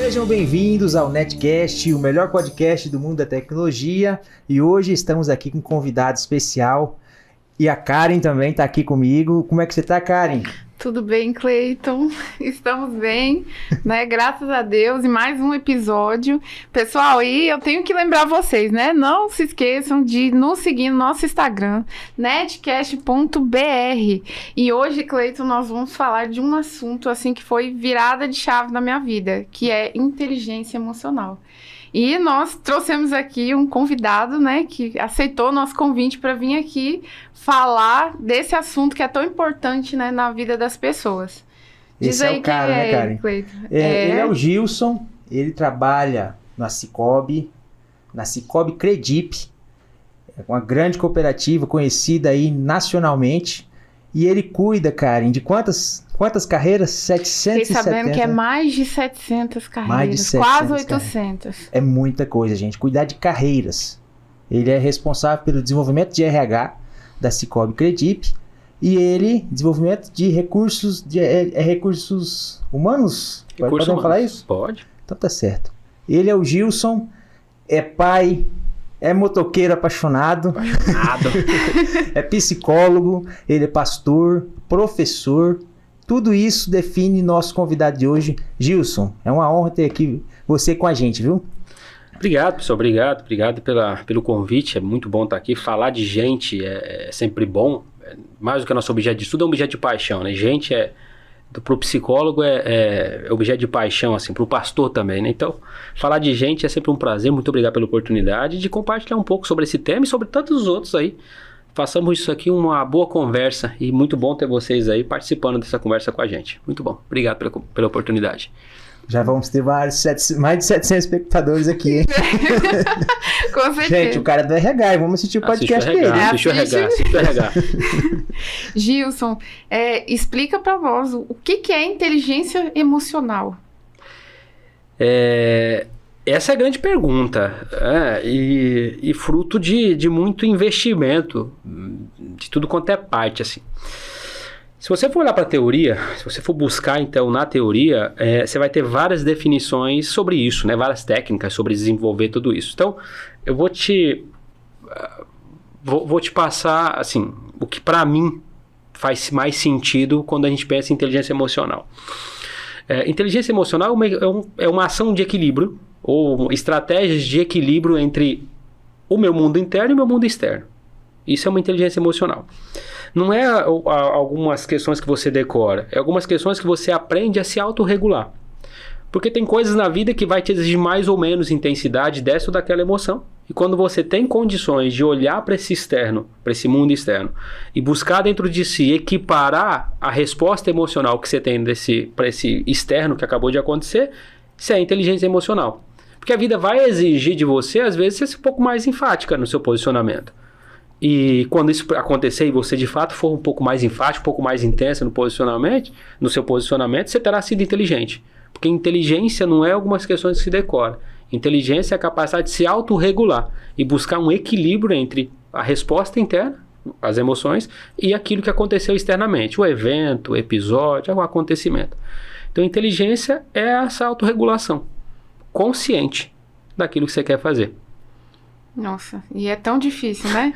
Sejam bem-vindos ao Netcast, o melhor podcast do mundo da tecnologia. E hoje estamos aqui com um convidado especial. E a Karen também está aqui comigo. Como é que você está, Karen? Tudo bem, Cleiton? Estamos bem, né? Graças a Deus. E mais um episódio. Pessoal, e eu tenho que lembrar vocês, né? Não se esqueçam de nos seguir no nosso Instagram, netcast.br. E hoje, Cleiton, nós vamos falar de um assunto assim que foi virada de chave na minha vida, que é inteligência emocional. E nós trouxemos aqui um convidado, né, que aceitou o nosso convite para vir aqui falar desse assunto que é tão importante, né, na vida das pessoas. Diz Esse aí é o cara, quem né, Karen? Cleiton? Ele é o Gilson, ele trabalha na Sicoob Credip, uma grande cooperativa conhecida aí nacionalmente. E ele cuida, Karen, de quantas carreiras? 770. Fiquei sabendo que é mais de 700 carreiras, Mais de 700 quase 800. carreiras. É muita coisa, gente. Cuidar de carreiras. Ele é responsável pelo desenvolvimento de RH da Sicoob Credip e desenvolvimento de recursos, recursos humanos? Podemos falar isso? Pode. Então tá certo. Ele é o Gilson, é pai, é motoqueiro apaixonado. É psicólogo, ele é pastor, professor. Tudo isso define nosso convidado de hoje. Gilson, é uma honra ter aqui você com a gente, viu? Obrigado, pessoal. Obrigado pelo convite. É muito bom estar aqui. Falar de gente é sempre bom. Mais do que nosso objeto de estudo, é um objeto de paixão, né? Gente para o psicólogo é objeto de paixão, assim, para o pastor também, né? Então, falar de gente é sempre um prazer. Muito obrigado pela oportunidade de compartilhar um pouco sobre esse tema e sobre tantos outros aí. Façamos isso aqui uma boa conversa e muito bom ter vocês aí participando dessa conversa com a gente. Muito bom. Obrigado pela oportunidade. Já vamos ter mais de 700 espectadores aqui, hein? Com certeza. Gente, o cara do RH, vamos assistir o podcast dele. Assiste o RH. Gilson, explica para nós o que é inteligência emocional. Essa é a grande pergunta, e fruto de muito investimento, de tudo quanto é parte, assim. Se você for olhar para a teoria, se você for buscar, então, na teoria, você vai ter várias definições sobre isso, né? Várias técnicas sobre desenvolver tudo isso. Então, eu vou te passar, assim, o que para mim faz mais sentido quando a gente pensa em inteligência emocional. Inteligência emocional é uma ação de equilíbrio, ou estratégias de equilíbrio entre o meu mundo interno e o meu mundo externo. Isso é uma inteligência emocional. Não é algumas questões que você decora, é algumas questões que você aprende a se autorregular. Porque tem coisas na vida que vai te exigir mais ou menos intensidade dessa ou daquela emoção. E quando você tem condições de olhar para esse externo, para esse mundo externo, e buscar dentro de si equiparar a resposta emocional que você tem para esse externo que acabou de acontecer, isso é inteligência emocional. Porque a vida vai exigir de você, às vezes, ser um pouco mais enfática no seu posicionamento. E quando isso acontecer e você de fato for um pouco mais enfático, um pouco mais intensa no seu posicionamento, você terá sido inteligente. Porque inteligência não é algumas questões que se decora. Inteligência é a capacidade de se autorregular e buscar um equilíbrio entre a resposta interna, as emoções, e aquilo que aconteceu externamente, o evento, o episódio, o acontecimento. Então, inteligência é essa autorregulação consciente daquilo que você quer fazer. Nossa, e é tão difícil, né?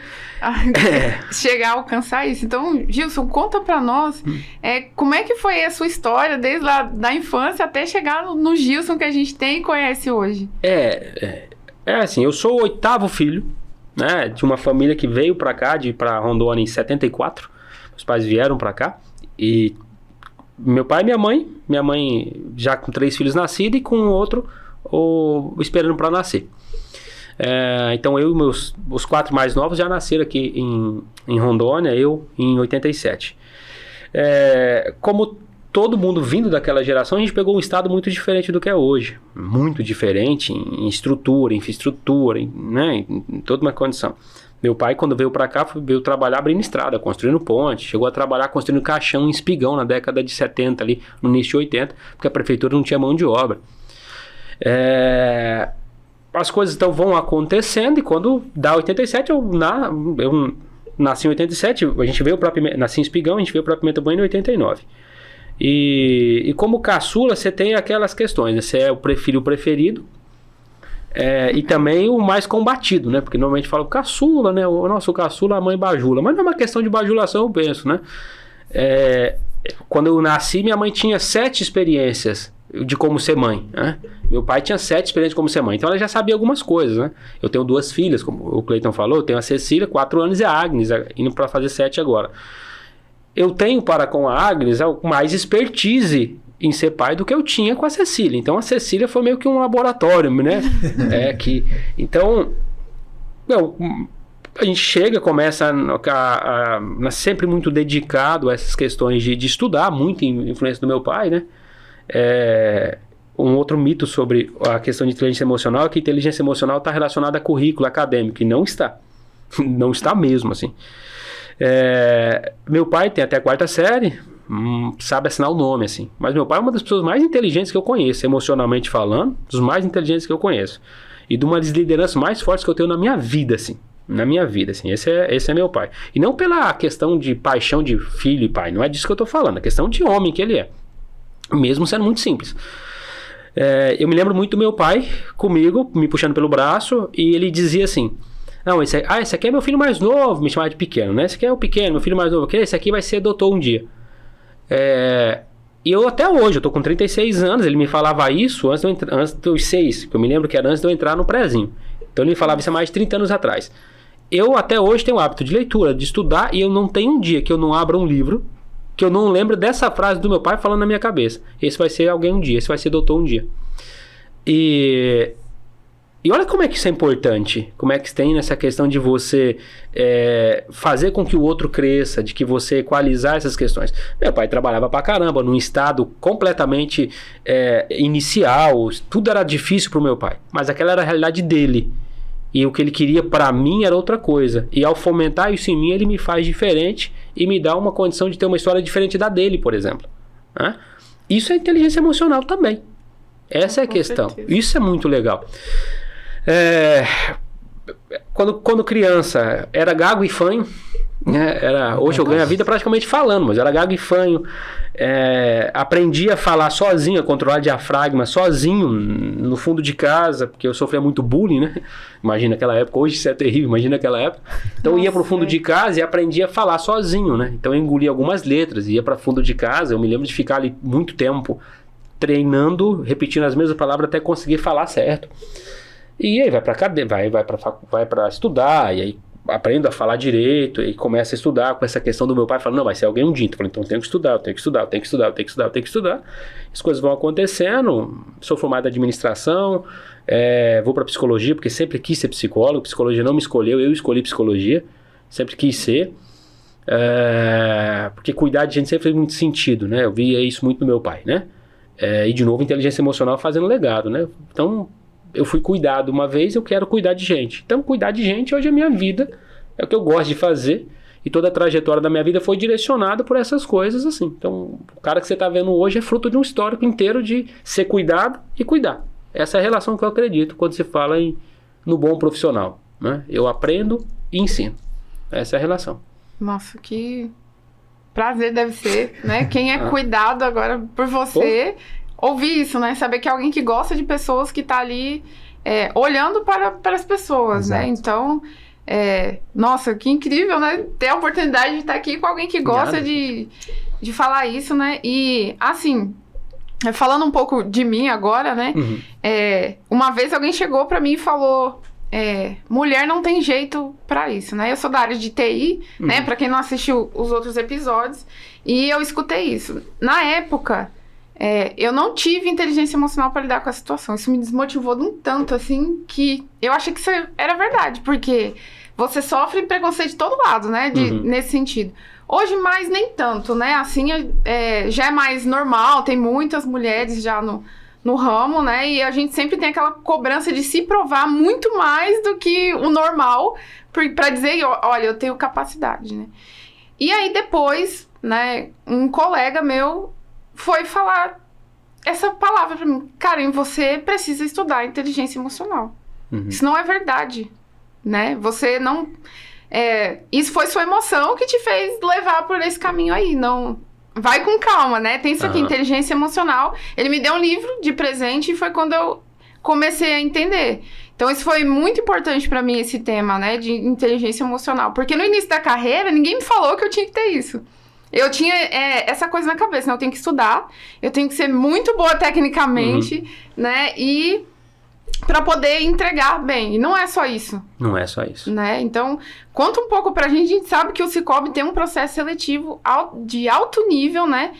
Chegar a alcançar isso. Então, Gilson, conta pra nós como é que foi a sua história desde lá da infância até chegar no Gilson que a gente tem e conhece hoje. Assim, eu sou o 8º filho, né, de uma família que veio pra cá, pra Rondônia em 74. Meus pais vieram pra cá e meu pai e minha mãe já com 3 filhos nascidos e com outro esperando pra nascer. Então eu e os 4 mais novos já nasceram aqui em Rondônia, eu em 87. Como todo mundo vindo daquela geração, a gente pegou um estado muito diferente do que é hoje. Muito diferente em estrutura, infraestrutura, né, em toda uma condição. Meu pai, quando veio pra cá, veio trabalhar abrindo estrada, construindo ponte. Chegou a trabalhar construindo caixão em Espigão na década de 70, ali, no início de 80, porque a prefeitura não tinha mão de obra. As coisas então vão acontecendo e quando dá 87, eu nasci em 87, nasci em Espigão, a gente veio para Pimenta Bueno em 89. E como caçula, você tem aquelas questões, né? Você é o filho preferido, e também o mais combatido, né? Porque normalmente fala o caçula, né? O nosso caçula, a mãe bajula. Mas não é uma questão de bajulação, eu penso, né? Quando eu nasci, minha mãe tinha 7 experiências de como ser mãe, né? Meu pai tinha 7 experiências de como ser mãe. Então ela já sabia algumas coisas, né? Eu tenho 2 filhas, como o Cleiton falou. Eu tenho a Cecília, 4 anos, e a Agnes, indo para fazer 7 agora. Eu tenho para com a Agnes mais expertise em ser pai do que eu tinha com a Cecília. Então a Cecília foi meio que um laboratório, né? Então, a gente chega, começa sempre muito dedicado a essas questões de estudar, muito influência do meu pai, né? Um outro mito sobre a questão de inteligência emocional é que inteligência emocional está relacionada a currículo acadêmico, e não está. Não está mesmo, assim. Meu pai tem até a 4ª série, sabe assinar o nome, assim. Mas meu pai é uma das pessoas mais inteligentes que eu conheço, emocionalmente falando, dos mais inteligentes que eu conheço. E de uma das lideranças mais fortes que eu tenho na minha vida, assim. Na minha vida, assim. Esse é meu pai. E não pela questão de paixão de filho e pai, não é disso que eu tô falando. É questão de homem que ele é. Mesmo sendo muito simples. Eu me lembro muito do meu pai comigo, me puxando pelo braço, e ele dizia assim: não, esse aqui é meu filho mais novo, me chamava de pequeno, né? Esse aqui é o pequeno, meu filho mais novo. Esse aqui vai ser doutor um dia. E eu até hoje, eu tô com 36 anos, ele me falava isso antes dos 6, que eu me lembro que era antes de eu entrar no prézinho. Então ele me falava isso há mais de 30 anos atrás. Eu até hoje tenho o hábito de leitura, de estudar, e eu não tenho um dia que eu não abra um livro que eu não lembro dessa frase do meu pai falando na minha cabeça: esse vai ser alguém um dia, esse vai ser doutor um dia. E olha como é que isso é importante, como é que tem nessa questão de você fazer com que o outro cresça, de que você equalizar essas questões. Meu pai trabalhava pra caramba, num estado completamente inicial, tudo era difícil pro meu pai, mas aquela era a realidade dele. E o que ele queria pra mim era outra coisa. E ao fomentar isso em mim, ele me faz diferente e me dá uma condição de ter uma história diferente da dele, por exemplo. Né? Isso é inteligência emocional também. Essa é a questão. Certeza. Isso é muito legal. Quando criança, era gago e fanho. Né? Hoje eu ganho a vida praticamente falando, mas era gago e fanho. Aprendi a falar sozinho, a controlar diafragma sozinho no fundo de casa, porque eu sofria muito bullying, né? Imagina aquela época, hoje isso é terrível, imagina aquela época. Então eu ia pro fundo de casa e aprendi a falar sozinho, né? Então eu engoli algumas letras, ia para fundo de casa. Eu me lembro de ficar ali muito tempo treinando, repetindo as mesmas palavras até conseguir falar certo. E aí vai pra cadeia, vai pra estudar, e aí aprendo a falar direito, e começo a estudar com essa questão do meu pai falando: não, vai ser alguém um dia. Eu falei: então eu tenho que estudar. As coisas vão acontecendo. Sou formado em administração, vou para psicologia, porque sempre quis ser psicólogo. Psicologia não me escolheu, eu escolhi psicologia, sempre quis ser, porque cuidar de gente sempre fez muito sentido, né? Eu via isso muito no meu pai, né? E de novo, inteligência emocional fazendo legado, né? Então eu fui cuidado uma vez, eu quero cuidar de gente. Então cuidar de gente hoje é a minha vida, é o que eu gosto de fazer, e toda a trajetória da minha vida foi direcionada por essas coisas, assim. Então o cara que você está vendo hoje é fruto de um histórico inteiro de ser cuidado e cuidar. Essa é a relação que eu acredito quando se fala no bom profissional, né? Eu aprendo e ensino. Essa é a relação. Nossa, que prazer deve ser, né? Quem é cuidado agora por você... Ouvir isso, né? Saber que é alguém que gosta de pessoas, que tá ali olhando para as pessoas, exato, né? Então, nossa, que incrível, né? Ter a oportunidade de estar aqui com alguém que gosta de falar isso, né? E, assim, falando um pouco de mim agora, né? Uhum. Uma vez alguém chegou para mim e falou: mulher não tem jeito para isso, né? Eu sou da área de TI, né? Para quem não assistiu os outros episódios, e eu escutei isso. Na época... eu não tive inteligência emocional para lidar com a situação. Isso me desmotivou de um tanto, assim, que eu achei que isso era verdade, porque você sofre preconceito de todo lado, né, nesse sentido. Hoje, mais nem tanto, né, assim, já é mais normal, tem muitas mulheres já no ramo, né, e a gente sempre tem aquela cobrança de se provar muito mais do que o normal, para dizer: olha, eu tenho capacidade, né. E aí, depois, né, um colega meu foi falar essa palavra pra mim: Karen, você precisa estudar inteligência emocional. Isso não é verdade, né? Você não... isso foi sua emoção que te fez levar por esse caminho aí. Não vai com calma, né? Tem isso aqui, inteligência emocional. Ele me deu um livro de presente e foi quando eu comecei a entender. Então, isso foi muito importante pra mim, esse tema, né? De inteligência emocional. Porque no início da carreira, ninguém me falou que eu tinha que ter isso. Eu tinha essa coisa na cabeça, né? Eu tenho que estudar, eu tenho que ser muito boa tecnicamente, né? E para poder entregar bem. E não é só isso. Não é só isso. Né? Então, conta um pouco pra gente. A gente sabe que o Cicobi tem um processo seletivo de alto nível, né?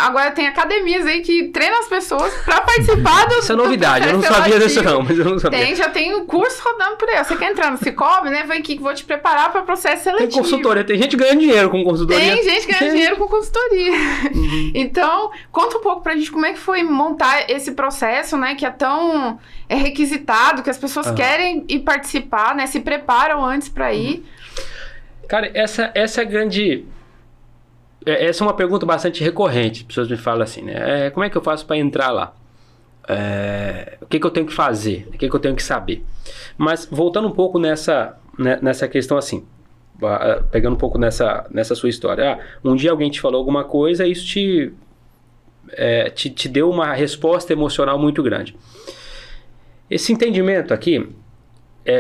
Agora tem academias aí que treinam as pessoas pra participar do Isso é novidade, eu não sabia disso não, mas eu não sabia. Já tem um curso rodando por aí. Você quer entrar no Cicobi, né? Vem aqui que vou te preparar para processo seletivo. Tem consultoria, tem gente ganhando dinheiro com consultoria. Tem gente ganhando dinheiro com consultoria. Então, conta um pouco pra gente como é que foi montar esse processo, né? Que é tão requisitado, que as pessoas querem ir participar, né? Se preparam antes pra ir. Cara, essa é a grande... Essa é uma pergunta bastante recorrente. As pessoas me falam assim, né? Como é que eu faço para entrar lá? O que eu tenho que fazer? O que eu tenho que saber? Mas voltando um pouco nessa questão assim, pegando um pouco nessa sua história. Um dia alguém te falou alguma coisa e isso te deu uma resposta emocional muito grande. Esse entendimento aqui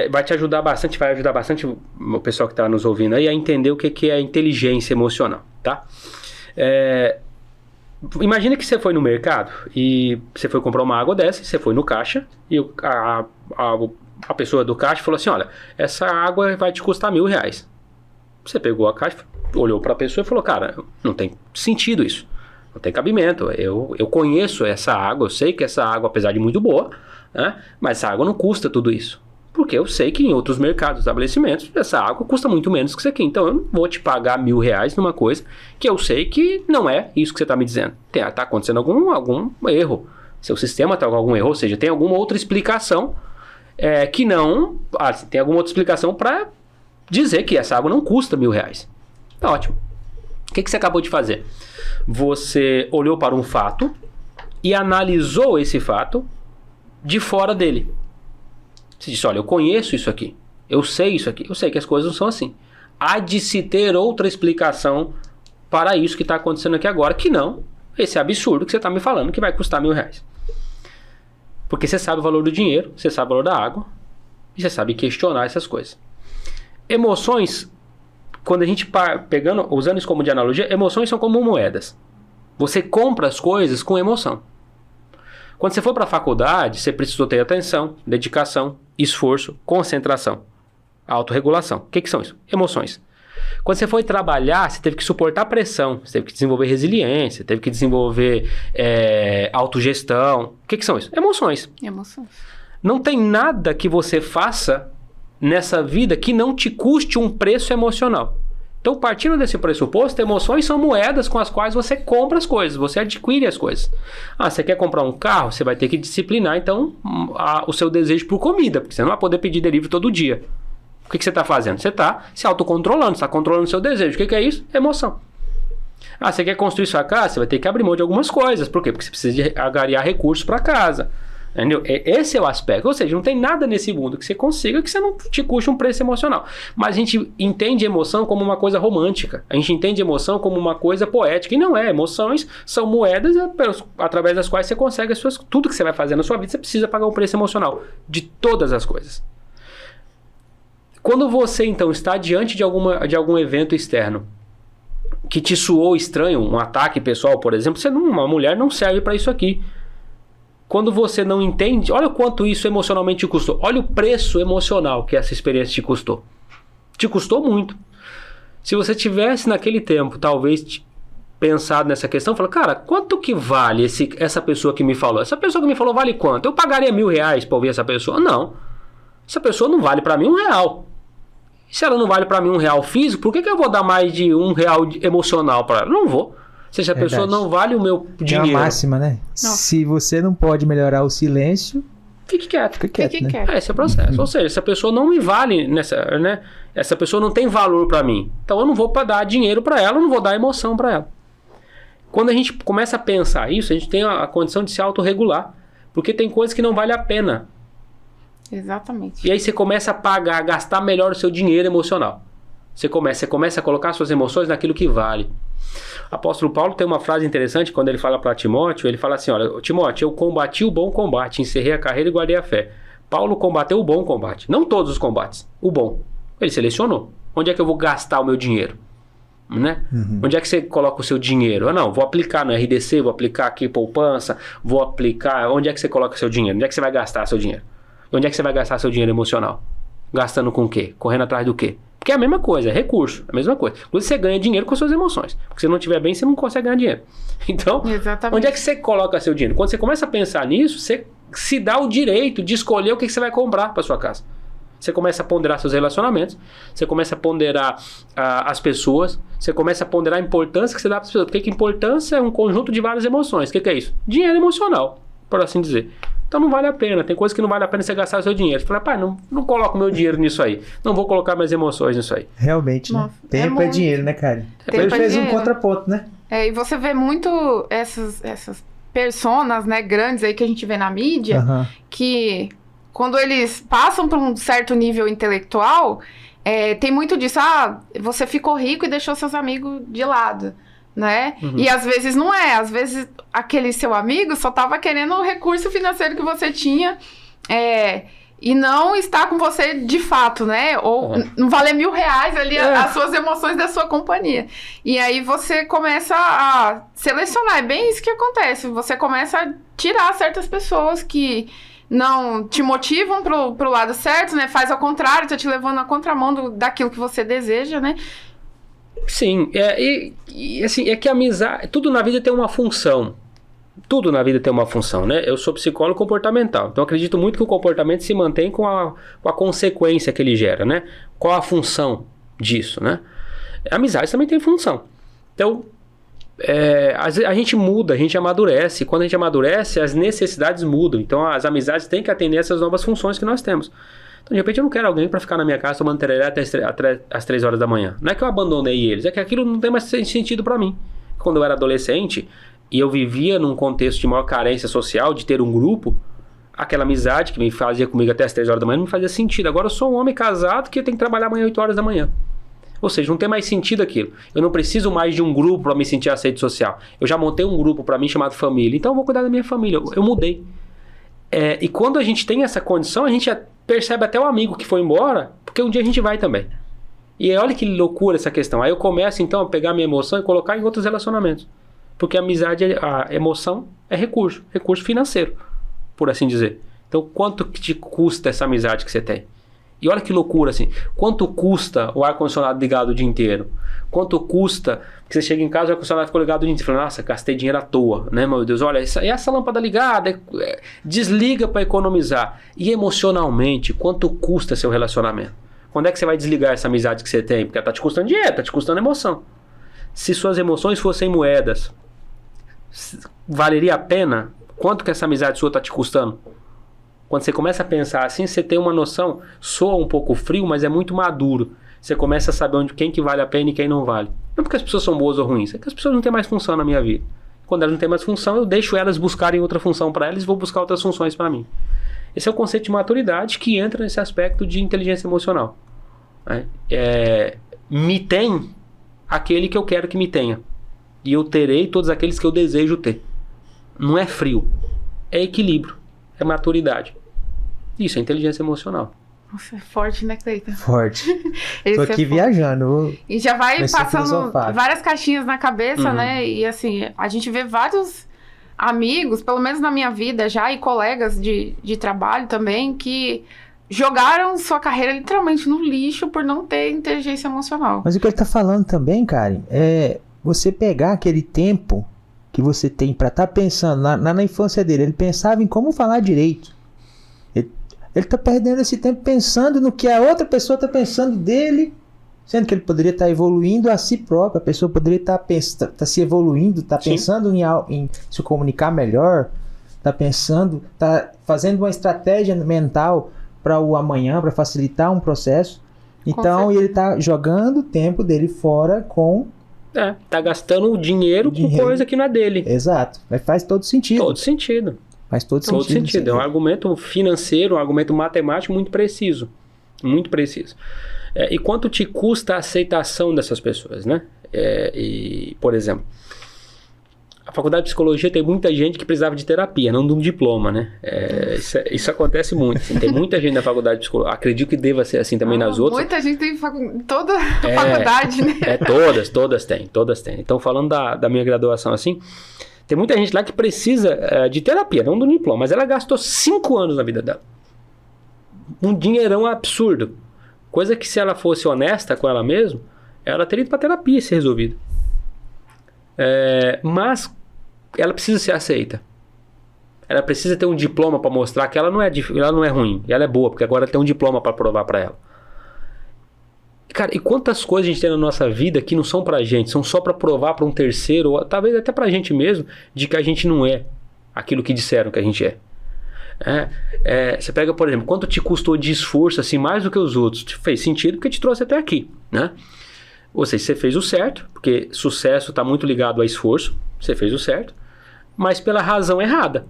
vai ajudar bastante o pessoal que está nos ouvindo aí a entender o que é inteligência emocional, tá? Imagina que você foi no mercado e você foi comprar uma água dessa, você foi no caixa e a pessoa do caixa falou assim, olha, essa água vai te custar R$1.000. Você pegou a caixa, olhou para a pessoa e falou, cara, não tem sentido isso, não tem cabimento, eu conheço essa água, eu sei que essa água, apesar de muito boa, né, mas essa água não custa tudo isso. Porque eu sei que em outros mercados, estabelecimentos, essa água custa muito menos que isso aqui. Então eu não vou te pagar R$1.000 numa coisa que eu sei que não é isso que você está me dizendo. Está acontecendo algum erro. Seu sistema está com algum erro, ou seja, tem alguma outra explicação que não... tem alguma outra explicação para dizer que essa água não custa R$1.000. Tá ótimo. O que você acabou de fazer? Você olhou para um fato e analisou esse fato de fora dele. Você disse, olha, eu conheço isso aqui, eu sei isso aqui, eu sei que as coisas não são assim. Há de se ter outra explicação para isso que está acontecendo aqui agora, que não esse absurdo que você está me falando que vai custar R$1.000. Porque você sabe o valor do dinheiro, você sabe o valor da água, e você sabe questionar essas coisas. Emoções, quando a gente usando isso como de analogia, emoções são como moedas. Você compra as coisas com emoção. Quando você for para a faculdade, você precisou ter atenção, dedicação, esforço, concentração, autorregulação. O que são isso? Emoções. Quando você foi trabalhar, você teve que suportar pressão, você teve que desenvolver resiliência, teve que desenvolver autogestão. O que são isso? Emoções. Não tem nada que você faça nessa vida que não te custe um preço emocional. Então, partindo desse pressuposto, emoções são moedas com as quais você compra as coisas, você adquire as coisas. Você quer comprar um carro, você vai ter que disciplinar, então, o seu desejo por comida, porque você não vai poder pedir delivery todo dia. O que você está fazendo? Você está se autocontrolando, você está controlando o seu desejo. O que é isso? Emoção. Você quer construir sua casa, você vai ter que abrir mão de algumas coisas. Por quê? Porque você precisa angariar recursos para casa. Entendeu? Esse é o aspecto, ou seja, não tem nada nesse mundo que você consiga que você não te custe um preço emocional. Mas a gente entende emoção como uma coisa romântica, a gente entende emoção como uma coisa poética, e não é. Emoções são moedas através das quais você consegue tudo que você vai fazer na sua vida, você precisa pagar um preço emocional de todas as coisas. Quando você então está diante de algum evento externo que te soou estranho, um ataque pessoal, por exemplo, uma mulher não serve para isso aqui. Quando você não entende, olha o quanto isso emocionalmente te custou. Olha o preço emocional que essa experiência te custou. Te custou muito. Se você tivesse naquele tempo, talvez, pensado nessa questão, falou, cara, quanto que vale essa pessoa que me falou? Essa pessoa que me falou vale quanto? Eu pagaria R$1.000 para ouvir essa pessoa? Não. Essa pessoa não vale para mim R$1. E se ela não vale para mim R$1 físico, por que eu vou dar mais de R$1 emocional para ela? Não vou. Ou seja, a pessoa não vale o meu dinheiro. É a máxima, né? Não. Se você não pode melhorar o silêncio, fique quieto. Fique quieto, né? Esse é o processo. Ou seja, essa pessoa não me vale, né? Essa pessoa não tem valor para mim. Então eu não vou dar dinheiro para ela, eu não vou dar emoção para ela. Quando a gente começa a pensar isso, a gente tem a condição de se autorregular. Porque tem coisas que não vale a pena. Exatamente. E aí você começa a gastar melhor o seu dinheiro emocional. Você começa a colocar suas emoções naquilo que vale. Apóstolo Paulo tem uma frase interessante quando ele fala para Timóteo, ele fala assim, olha, Timóteo, eu combati o bom combate, encerrei a carreira e guardei a fé. Paulo combateu o bom combate, não todos os combates, o bom. Ele selecionou. Onde é que eu vou gastar o meu dinheiro? Né? Onde é que você coloca o seu dinheiro? Ah, não, vou aplicar no RDC, vou aplicar aqui poupança, vou aplicar... Onde é que você coloca o seu dinheiro? Onde é que você vai gastar seu dinheiro? Onde é que você vai gastar seu dinheiro emocional? Gastando com o quê? Correndo atrás do quê? Porque é a mesma coisa, é recurso, é a mesma coisa. Inclusive você ganha dinheiro com as suas emoções. Porque se não estiver bem, você não consegue ganhar dinheiro. Então, exatamente. Onde é que você coloca seu dinheiro? Quando você começa a pensar nisso, você se dá o direito de escolher o que você vai comprar para sua casa. Você começa a ponderar seus relacionamentos, você começa a ponderar as pessoas, você começa a ponderar a importância que você dá para as pessoas. Porque importância é um conjunto de várias emoções. O que é isso? Dinheiro emocional, por assim dizer. Então não vale a pena, tem coisas que não vale a pena você gastar o seu dinheiro. Você fala, pai, não coloco meu dinheiro nisso aí. Não vou colocar minhas emoções nisso aí. Realmente, né? Tempo é dinheiro, né, cara? Ele fez um contraponto, né? E você vê muito essas personas, né, grandes aí que a gente vê na mídia, que quando eles passam para um certo nível intelectual, tem muito disso, você ficou rico e deixou seus amigos de lado, né? E às vezes não é, às vezes aquele seu amigo só estava querendo o recurso financeiro que você tinha, e não está com você de fato, né? Ou não valer R$1.000 ali as suas emoções da sua companhia. E aí você começa a selecionar, é bem isso que acontece, você começa a tirar certas pessoas que não te motivam pro lado certo, né? Faz ao contrário, tá te levando na contramão daquilo que você deseja, né? Sim, assim, é que a amizade, tudo na vida tem uma função. Tudo na vida tem uma função, né? Eu sou psicólogo comportamental, então acredito muito que o comportamento se mantém com a consequência que ele gera, né? Qual a função disso, né? A amizade também tem função. Então, a gente muda, a gente amadurece. Quando a gente amadurece, as necessidades mudam. Então as amizades têm que atender essas novas funções que nós temos. Então de repente eu não quero alguém para ficar na minha casa tomando tereré até as 3 horas da manhã. Não é que eu abandonei eles, é que aquilo não tem mais sentido para mim. Quando eu era adolescente e eu vivia num contexto de maior carência social, de ter um grupo, aquela amizade que me fazia comigo até as 3 horas da manhã não me fazia sentido. Agora eu sou um homem casado que tem que trabalhar amanhã 8 horas da manhã. Ou seja, não tem mais sentido aquilo. Eu não preciso mais de um grupo para me sentir aceito social. Eu já montei um grupo para mim chamado família. Então eu vou cuidar da minha família. Eu mudei. E quando a gente tem essa condição, a gente percebe até o amigo que foi embora, porque um dia a gente vai também. E olha que loucura essa questão. Aí eu começo então a pegar minha emoção e colocar em outros relacionamentos. Porque a amizade, a emoção é recurso financeiro, por assim dizer. Então quanto que te custa essa amizade que você tem? E olha que loucura, assim. Quanto custa o ar-condicionado ligado o dia inteiro? Quanto custa que você chega em casa e o ar-condicionado ficou ligado o dia inteiro? Você fala, nossa, gastei dinheiro à toa, né, meu Deus? Olha, essa lâmpada ligada, desliga para economizar. E emocionalmente, quanto custa seu relacionamento? Quando é que você vai desligar essa amizade que você tem? Porque ela tá te custando dinheiro, tá te custando emoção. Se suas emoções fossem moedas, valeria a pena? Quanto que essa amizade sua tá te custando? Quando você começa a pensar assim, você tem uma noção, soa um pouco frio, mas é muito maduro. Você começa a saber quem que vale a pena e quem não vale. Não porque as pessoas são boas ou ruins, é que as pessoas não têm mais função na minha vida. Quando elas não têm mais função, eu deixo elas buscarem outra função para elas e vou buscar outras funções para mim. Esse é o conceito de maturidade que entra nesse aspecto de inteligência emocional. Me tem aquele que eu quero que me tenha. E eu terei todos aqueles que eu desejo ter. Não é frio, é equilíbrio, é maturidade. Isso é inteligência emocional. Nossa, é forte, né, Cleiton? Forte. Tô aqui viajando. E já vai passando várias caixinhas na cabeça, né? E assim, a gente vê vários amigos, pelo menos na minha vida já, e colegas de trabalho também, que jogaram sua carreira literalmente no lixo por não ter inteligência emocional. Mas o que ele tá falando também, Karen, é você pegar aquele tempo que você tem pra estar pensando, na infância dele, ele pensava em como falar direito. Ele tá perdendo esse tempo pensando no que a outra pessoa tá pensando dele, sendo que ele poderia estar evoluindo a si próprio, a pessoa poderia estar se evoluindo, tá pensando em se comunicar melhor, tá fazendo uma estratégia mental para o amanhã, para facilitar um processo. Então ele tá jogando o tempo dele fora com... tá gastando dinheiro com coisa que não é dele. Exato, mas faz todo sentido. Todo sentido. Faz todo sentido. É um argumento financeiro, um argumento matemático muito preciso. Muito preciso. E quanto te custa a aceitação dessas pessoas, né? Por exemplo, a faculdade de psicologia tem muita gente que precisava de terapia, não de um diploma, né? Isso acontece muito. Assim, tem muita gente na faculdade de psicologia. Acredito que deva ser assim também nas outras. Muita gente tem toda a faculdade, né? Todas têm. Então, falando da minha graduação assim, tem muita gente lá que precisa de terapia, não do diploma, mas ela gastou 5 anos na vida dela. Um dinheirão absurdo. Coisa que, se ela fosse honesta com ela mesma, ela teria ido para terapia e ser resolvido. Mas ela precisa ser aceita. Ela precisa ter um diploma para mostrar que ela não é ruim, ela é boa, porque agora tem um diploma para provar para ela. Cara, e quantas coisas a gente tem na nossa vida que não são pra gente, são só para provar para um terceiro, ou talvez até pra gente mesmo, de que a gente não é aquilo que disseram que a gente é. Você pega, por exemplo, quanto te custou de esforço, assim, mais do que os outros? Fez sentido porque te trouxe até aqui, né? Ou seja, você fez o certo, porque sucesso está muito ligado a esforço, você fez o certo, mas pela razão errada.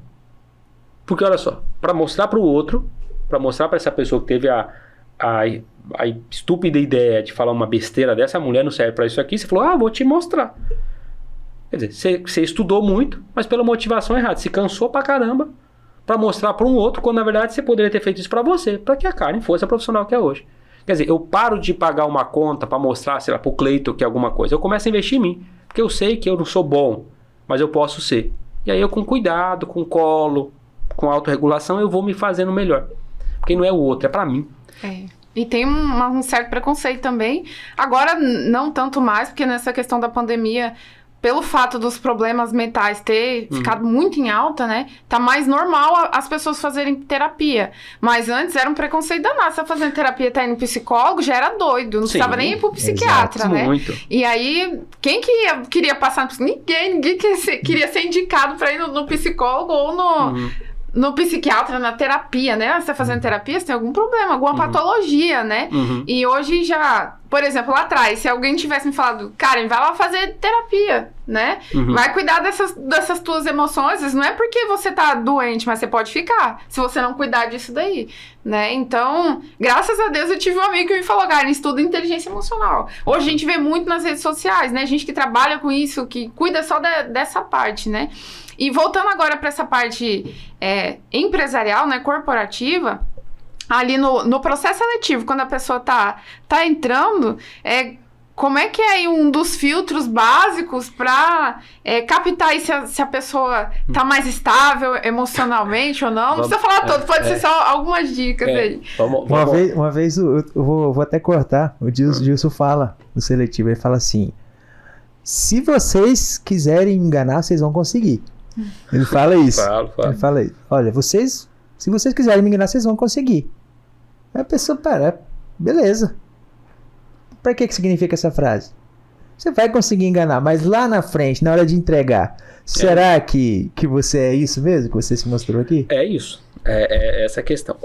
Porque, olha só, para mostrar para o outro, para mostrar para essa pessoa que teve a estúpida ideia de falar uma besteira dessa, a mulher não serve para isso aqui, você falou, vou te mostrar. Quer dizer, você estudou muito, mas pela motivação errada, se cansou pra caramba para mostrar para um outro, quando na verdade você poderia ter feito isso para você, para que a Karen fosse a profissional que é hoje. Quer dizer, eu paro de pagar uma conta para mostrar, sei lá, pro Cleiton que é alguma coisa. Eu começo a investir em mim. Porque eu sei que eu não sou bom, mas eu posso ser. E aí eu, com cuidado, com colo, com autorregulação, eu vou me fazendo melhor. Porque não é o outro, é para mim. E tem um certo preconceito também. Agora, não tanto mais, porque nessa questão da pandemia, pelo fato dos problemas mentais ter ficado muito em alta, né? Tá mais normal as pessoas fazerem terapia. Mas antes era um preconceito danado. Você tá fazendo terapia, tá indo no psicólogo, já era doido. Não precisava nem ir pro psiquiatra, né? Muito. E aí, quem que queria passar no psicólogo? Ninguém queria ser indicado pra ir no psicólogo ou no psiquiatra, na terapia, né? Você tá fazendo terapia, você tem algum problema, alguma patologia, né? E hoje já... Por exemplo, lá atrás, se alguém tivesse me falado, Karen, vai lá fazer terapia, né? Vai cuidar dessas tuas emoções. Não é porque você tá doente, mas você pode ficar, se você não cuidar disso daí, né? Então, graças a Deus, eu tive um amigo que me falou, Karen, estuda inteligência emocional. Hoje a gente vê muito nas redes sociais, né? Gente que trabalha com isso, que cuida só dessa parte, né? E voltando agora para essa parte empresarial, né, corporativa, ali no processo seletivo, quando a pessoa tá entrando, como é que é aí um dos filtros básicos para captar aí se a pessoa tá mais estável emocionalmente ou não? Não precisa falar todo, pode ser só algumas dicas aí. Uma vez eu vou até cortar, o Gilson fala no seletivo, ele fala assim, se vocês quiserem me enganar, vocês vão conseguir. Ele fala isso. Ele fala isso. Olha, se vocês quiserem me enganar, vocês vão conseguir. Aí a pessoa, beleza. Pra que significa essa frase? Você vai conseguir enganar, mas lá na frente, na hora de entregar, será que você é isso mesmo que você se mostrou aqui? É isso. É essa a questão.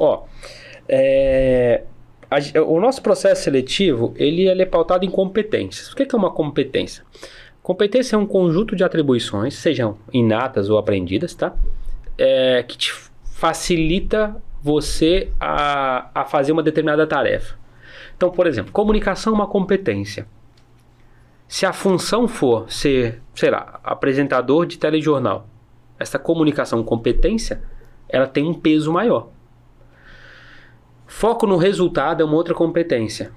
O nosso processo seletivo, ele é pautado em competências. O que é uma competência? Competência é um conjunto de atribuições, sejam inatas ou aprendidas, tá? Que te facilita você a fazer uma determinada tarefa. Então, por exemplo, comunicação é uma competência. Se a função for ser, sei lá, apresentador de telejornal, essa comunicação competência, ela tem um peso maior. Foco no resultado é uma outra competência.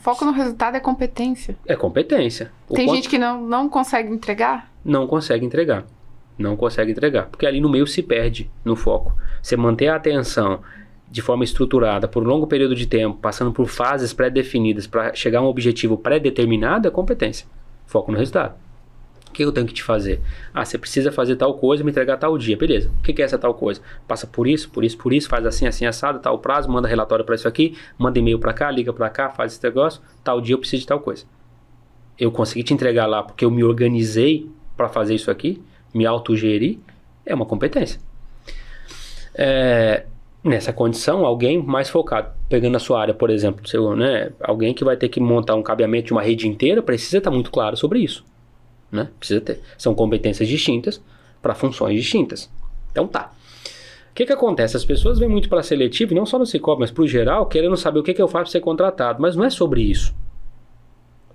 Foco no resultado é competência. É competência. Tem gente que não consegue entregar? Não consegue entregar. Não consegue entregar. Porque ali no meio se perde no foco. Você manter a atenção de forma estruturada por um longo período de tempo, passando por fases pré-definidas para chegar a um objetivo pré-determinado, é competência. Foco no resultado. O que eu tenho que te fazer? Você precisa fazer tal coisa, me entregar tal dia. Beleza. O que é essa tal coisa? Passa por isso, faz assim, assado, tal prazo, manda relatório para isso aqui, manda e-mail para cá, liga para cá, faz esse negócio, tal dia eu preciso de tal coisa. Eu consegui te entregar lá porque eu me organizei para fazer isso aqui, me autogeri, é uma competência. Nessa condição, alguém mais focado, pegando a sua área, por exemplo, alguém que vai ter que montar um cabeamento de uma rede inteira, precisa estar muito claro sobre isso. Né? Precisa ter. São competências distintas para funções distintas. Então tá. O que acontece? As pessoas vêm muito para seletivo, e não só no Cicobi, mas para o geral, querendo saber o que eu faço para ser contratado. Mas não é sobre isso.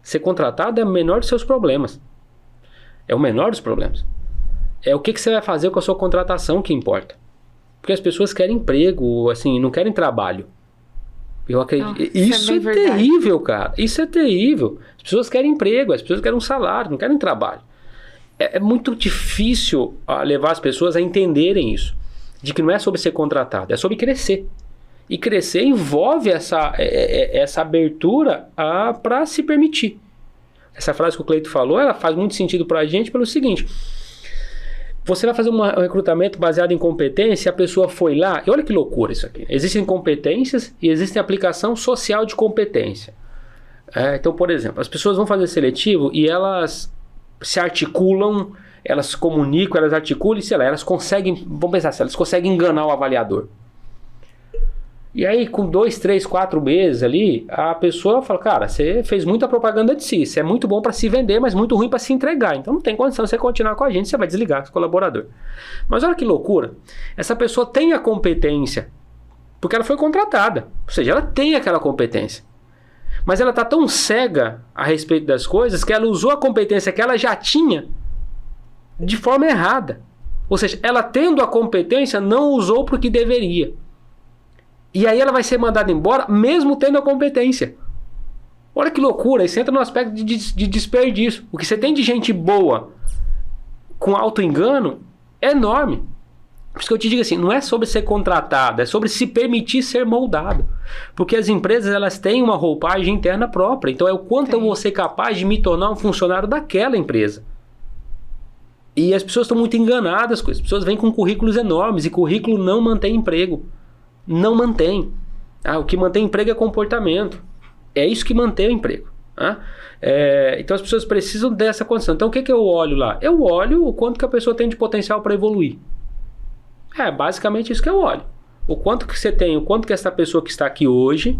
Ser contratado é o menor dos seus problemas. É o menor dos problemas. É o que você vai fazer com a sua contratação que importa. Porque as pessoas querem emprego, assim, não querem trabalho. Eu acredito. Isso é terrível, cara. Isso é terrível. As pessoas querem emprego, as pessoas querem um salário, não querem trabalho. É muito difícil levar as pessoas a entenderem isso. De que não é sobre ser contratado, é sobre crescer. E crescer envolve essa abertura para se permitir. Essa frase que o Cleito falou, ela faz muito sentido pra gente pelo seguinte: você vai fazer um recrutamento baseado em competência, a pessoa foi lá, e olha que loucura isso aqui. Existem competências e existe aplicação social de competência. Então, por exemplo, as pessoas vão fazer seletivo e elas se articulam, elas se comunicam, elas articulam e sei lá, elas conseguem, vamos pensar assim, elas conseguem enganar o avaliador. E aí, com 2, 3, 4 meses ali, a pessoa fala, cara, você fez muita propaganda de si, você é muito bom para se vender, mas muito ruim para se entregar. Então não tem condição de você continuar com a gente, você vai desligar com o colaborador. Mas olha que loucura, essa pessoa tem a competência, porque ela foi contratada. Ou seja, ela tem aquela competência. Mas ela está tão cega a respeito das coisas que ela usou a competência que ela já tinha de forma errada. Ou seja, ela tendo a competência, não usou para o que deveria. E aí ela vai ser mandada embora mesmo tendo a competência. Olha que loucura, isso entra no aspecto de desperdício. O que você tem de gente boa com auto-engano é enorme. Por isso que eu te digo assim, não é sobre ser contratado, é sobre se permitir ser moldado. Porque as empresas, elas têm uma roupagem interna própria. Então é o quanto eu vou ser capaz de me tornar um funcionário daquela empresa. E as pessoas estão muito enganadas com isso. As pessoas vêm com currículos enormes e currículo não mantém emprego. Não mantém. O que mantém emprego é comportamento. É isso que mantém o emprego. Então as pessoas precisam dessa condição. Então o que eu olho lá? Eu olho o quanto que a pessoa tem de potencial para evoluir. Basicamente isso que eu olho. O quanto que você tem, o quanto que essa pessoa que está aqui hoje,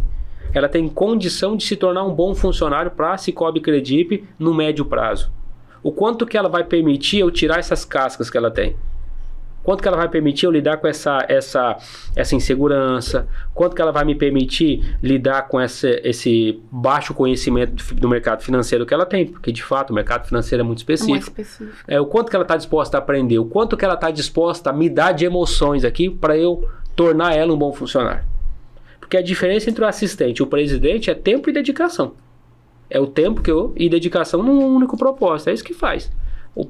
ela tem condição de se tornar um bom funcionário para a Cicobi Credip no médio prazo. O quanto que ela vai permitir eu tirar essas cascas que ela tem. Quanto que ela vai permitir eu lidar com essa insegurança? Quanto que ela vai me permitir lidar com esse baixo conhecimento do mercado financeiro que ela tem? Porque, de fato, o mercado financeiro é muito específico. O quanto que ela está disposta a aprender? O quanto que ela está disposta a me dar de emoções aqui para eu tornar ela um bom funcionário? Porque a diferença entre o assistente e o presidente é tempo e dedicação. É o tempo e dedicação num único propósito. É isso que faz. O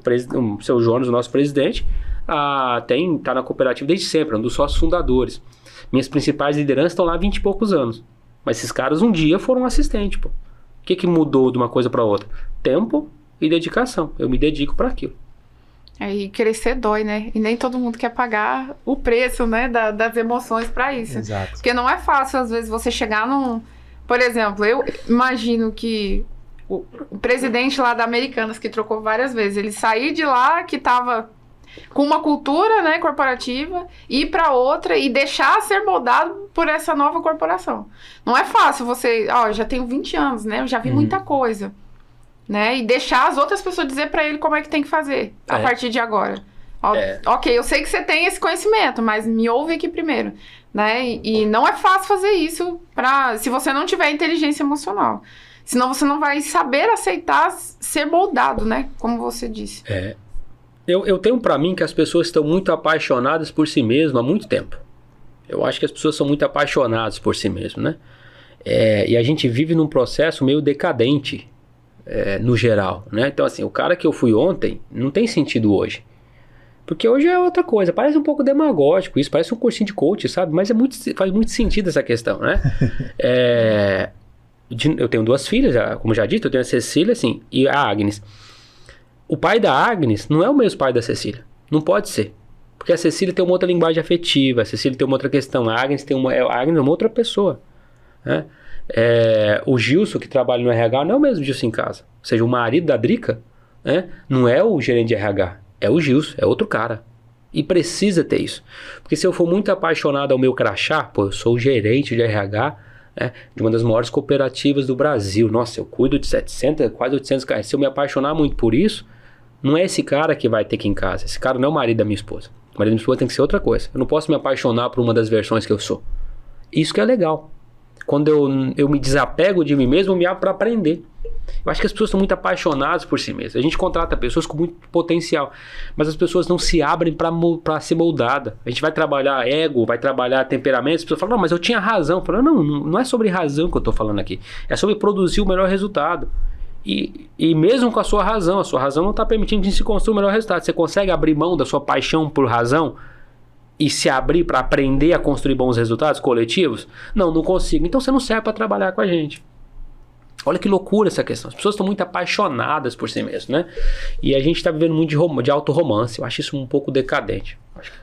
seu Jonas, o nosso presidente, tá na cooperativa desde sempre, é um dos sócios fundadores. Minhas principais lideranças estão lá há 20 e poucos anos. Mas esses caras um dia foram assistente. O que mudou de uma coisa para outra? Tempo e dedicação. Eu me dedico para aquilo. E crescer dói, né? E nem todo mundo quer pagar o preço, né, das emoções para isso. Exato. Porque não é fácil, às vezes, você chegar num... Por exemplo, eu imagino que o presidente lá da Americanas, que trocou várias vezes, ele sair de lá que estava com uma cultura, né, corporativa, ir para outra e deixar ser moldado por essa nova corporação. Não é fácil você... eu já tenho 20 anos, né? Eu já vi muita coisa. Né? E deixar as outras pessoas dizer para ele como é que tem que fazer a partir de agora. Ok, eu sei que você tem esse conhecimento, mas me ouve aqui primeiro. Né? E não é fácil fazer isso se você não tiver inteligência emocional. Senão você não vai saber aceitar ser moldado, né? Como você disse. Eu tenho para mim que as pessoas estão muito apaixonadas por si mesmas há muito tempo. Eu acho que as pessoas são muito apaixonadas por si mesmas, né? E a gente vive num processo meio decadente, no geral, né? Então, assim, o cara que eu fui ontem não tem sentido hoje. Porque hoje é outra coisa. Parece um pouco demagógico isso, parece um cursinho de coach, sabe? Mas faz muito sentido essa questão, né? Eu tenho 2 filhas, como já dito, eu tenho a Cecília, assim, e a Agnes. O pai da Agnes não é o mesmo pai da Cecília. Não pode ser. Porque a Cecília tem uma outra linguagem afetiva, a Cecília tem uma outra questão, a Agnes é uma outra pessoa. Né? O Gilson, que trabalha no RH, não é o mesmo Gilson em casa. Ou seja, o marido da Drica, né, não é o gerente de RH, é o Gilson, é outro cara. E precisa ter isso. Porque se eu for muito apaixonado ao meu crachá, eu sou o gerente de RH, de uma das maiores cooperativas do Brasil. Nossa, eu cuido de 700, quase 800 caras. Se eu me apaixonar muito por isso, não é esse cara que vai ter que ir em casa. Esse cara não é o marido da minha esposa. O marido da minha esposa tem que ser outra coisa. Eu não posso me apaixonar por uma das versões que eu sou. Isso que é legal. quando eu me desapego de mim mesmo, eu me abro para aprender. Eu acho que as pessoas estão muito apaixonadas por si mesmas. A gente contrata pessoas com muito potencial, mas as pessoas não se abrem para ser moldada. A gente vai trabalhar ego, vai trabalhar temperamento. As pessoas falam, não, mas eu tinha razão. Eu falo, não é sobre razão que eu estou falando aqui. É sobre produzir o melhor resultado. E mesmo com a sua razão não está permitindo que se construa o melhor resultado. Você consegue abrir mão da sua paixão por razão e se abrir para aprender a construir bons resultados coletivos? Não consigo. Então você não serve para trabalhar com a gente. Olha que loucura essa questão. As pessoas estão muito apaixonadas por si mesmas, né? E a gente está vivendo muito de autorromance. Eu acho isso um pouco decadente. Acho que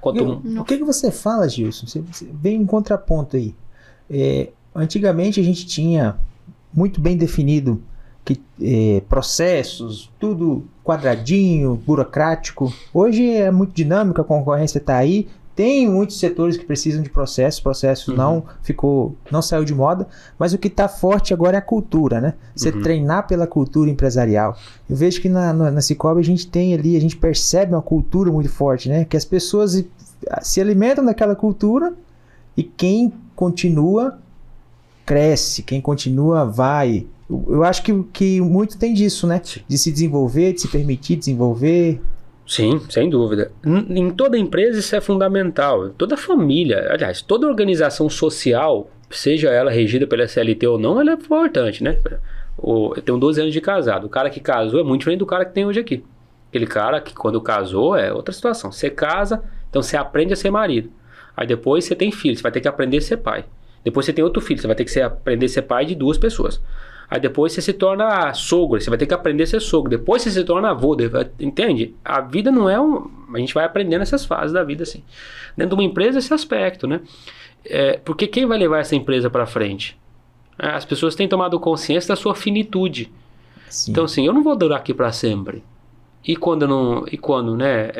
o que você fala, Gilson? Você vem em contraponto aí. Antigamente a gente tinha muito bem definido processos, tudo quadradinho, burocrático. Hoje é muito dinâmico, a concorrência está aí. Tem muitos setores que precisam de processos não saiu de moda, mas o que está forte agora é a cultura, né? Você treinar pela cultura empresarial. Eu vejo que na Cicobi a gente percebe uma cultura muito forte, né? Que as pessoas se alimentam daquela cultura e quem continua cresce, quem continua vai. Eu acho que muito tem disso, né? De se desenvolver, de se permitir desenvolver. Sim, sem dúvida. Em toda empresa isso é fundamental. Toda família, aliás, toda organização social, seja ela regida pela CLT ou não, ela é importante, né? Eu tenho 12 anos de casado. O cara que casou é muito diferente do cara que tem hoje aqui. Aquele cara que quando casou é outra situação. Você casa, então você aprende a ser marido. Aí depois você tem filho, você vai ter que aprender a ser pai. Depois você tem outro filho, você vai ter que aprender a ser pai de 2 pessoas. Aí depois você se torna sogro, você vai ter que aprender a ser sogro. Depois você se torna avô, entende? A vida não é a gente vai aprendendo essas fases da vida assim. Dentro de uma empresa esse aspecto, né? Porque quem vai levar essa empresa para frente? As pessoas têm tomado consciência da sua finitude. Sim. Então assim, eu não vou durar aqui para sempre. E quando, né?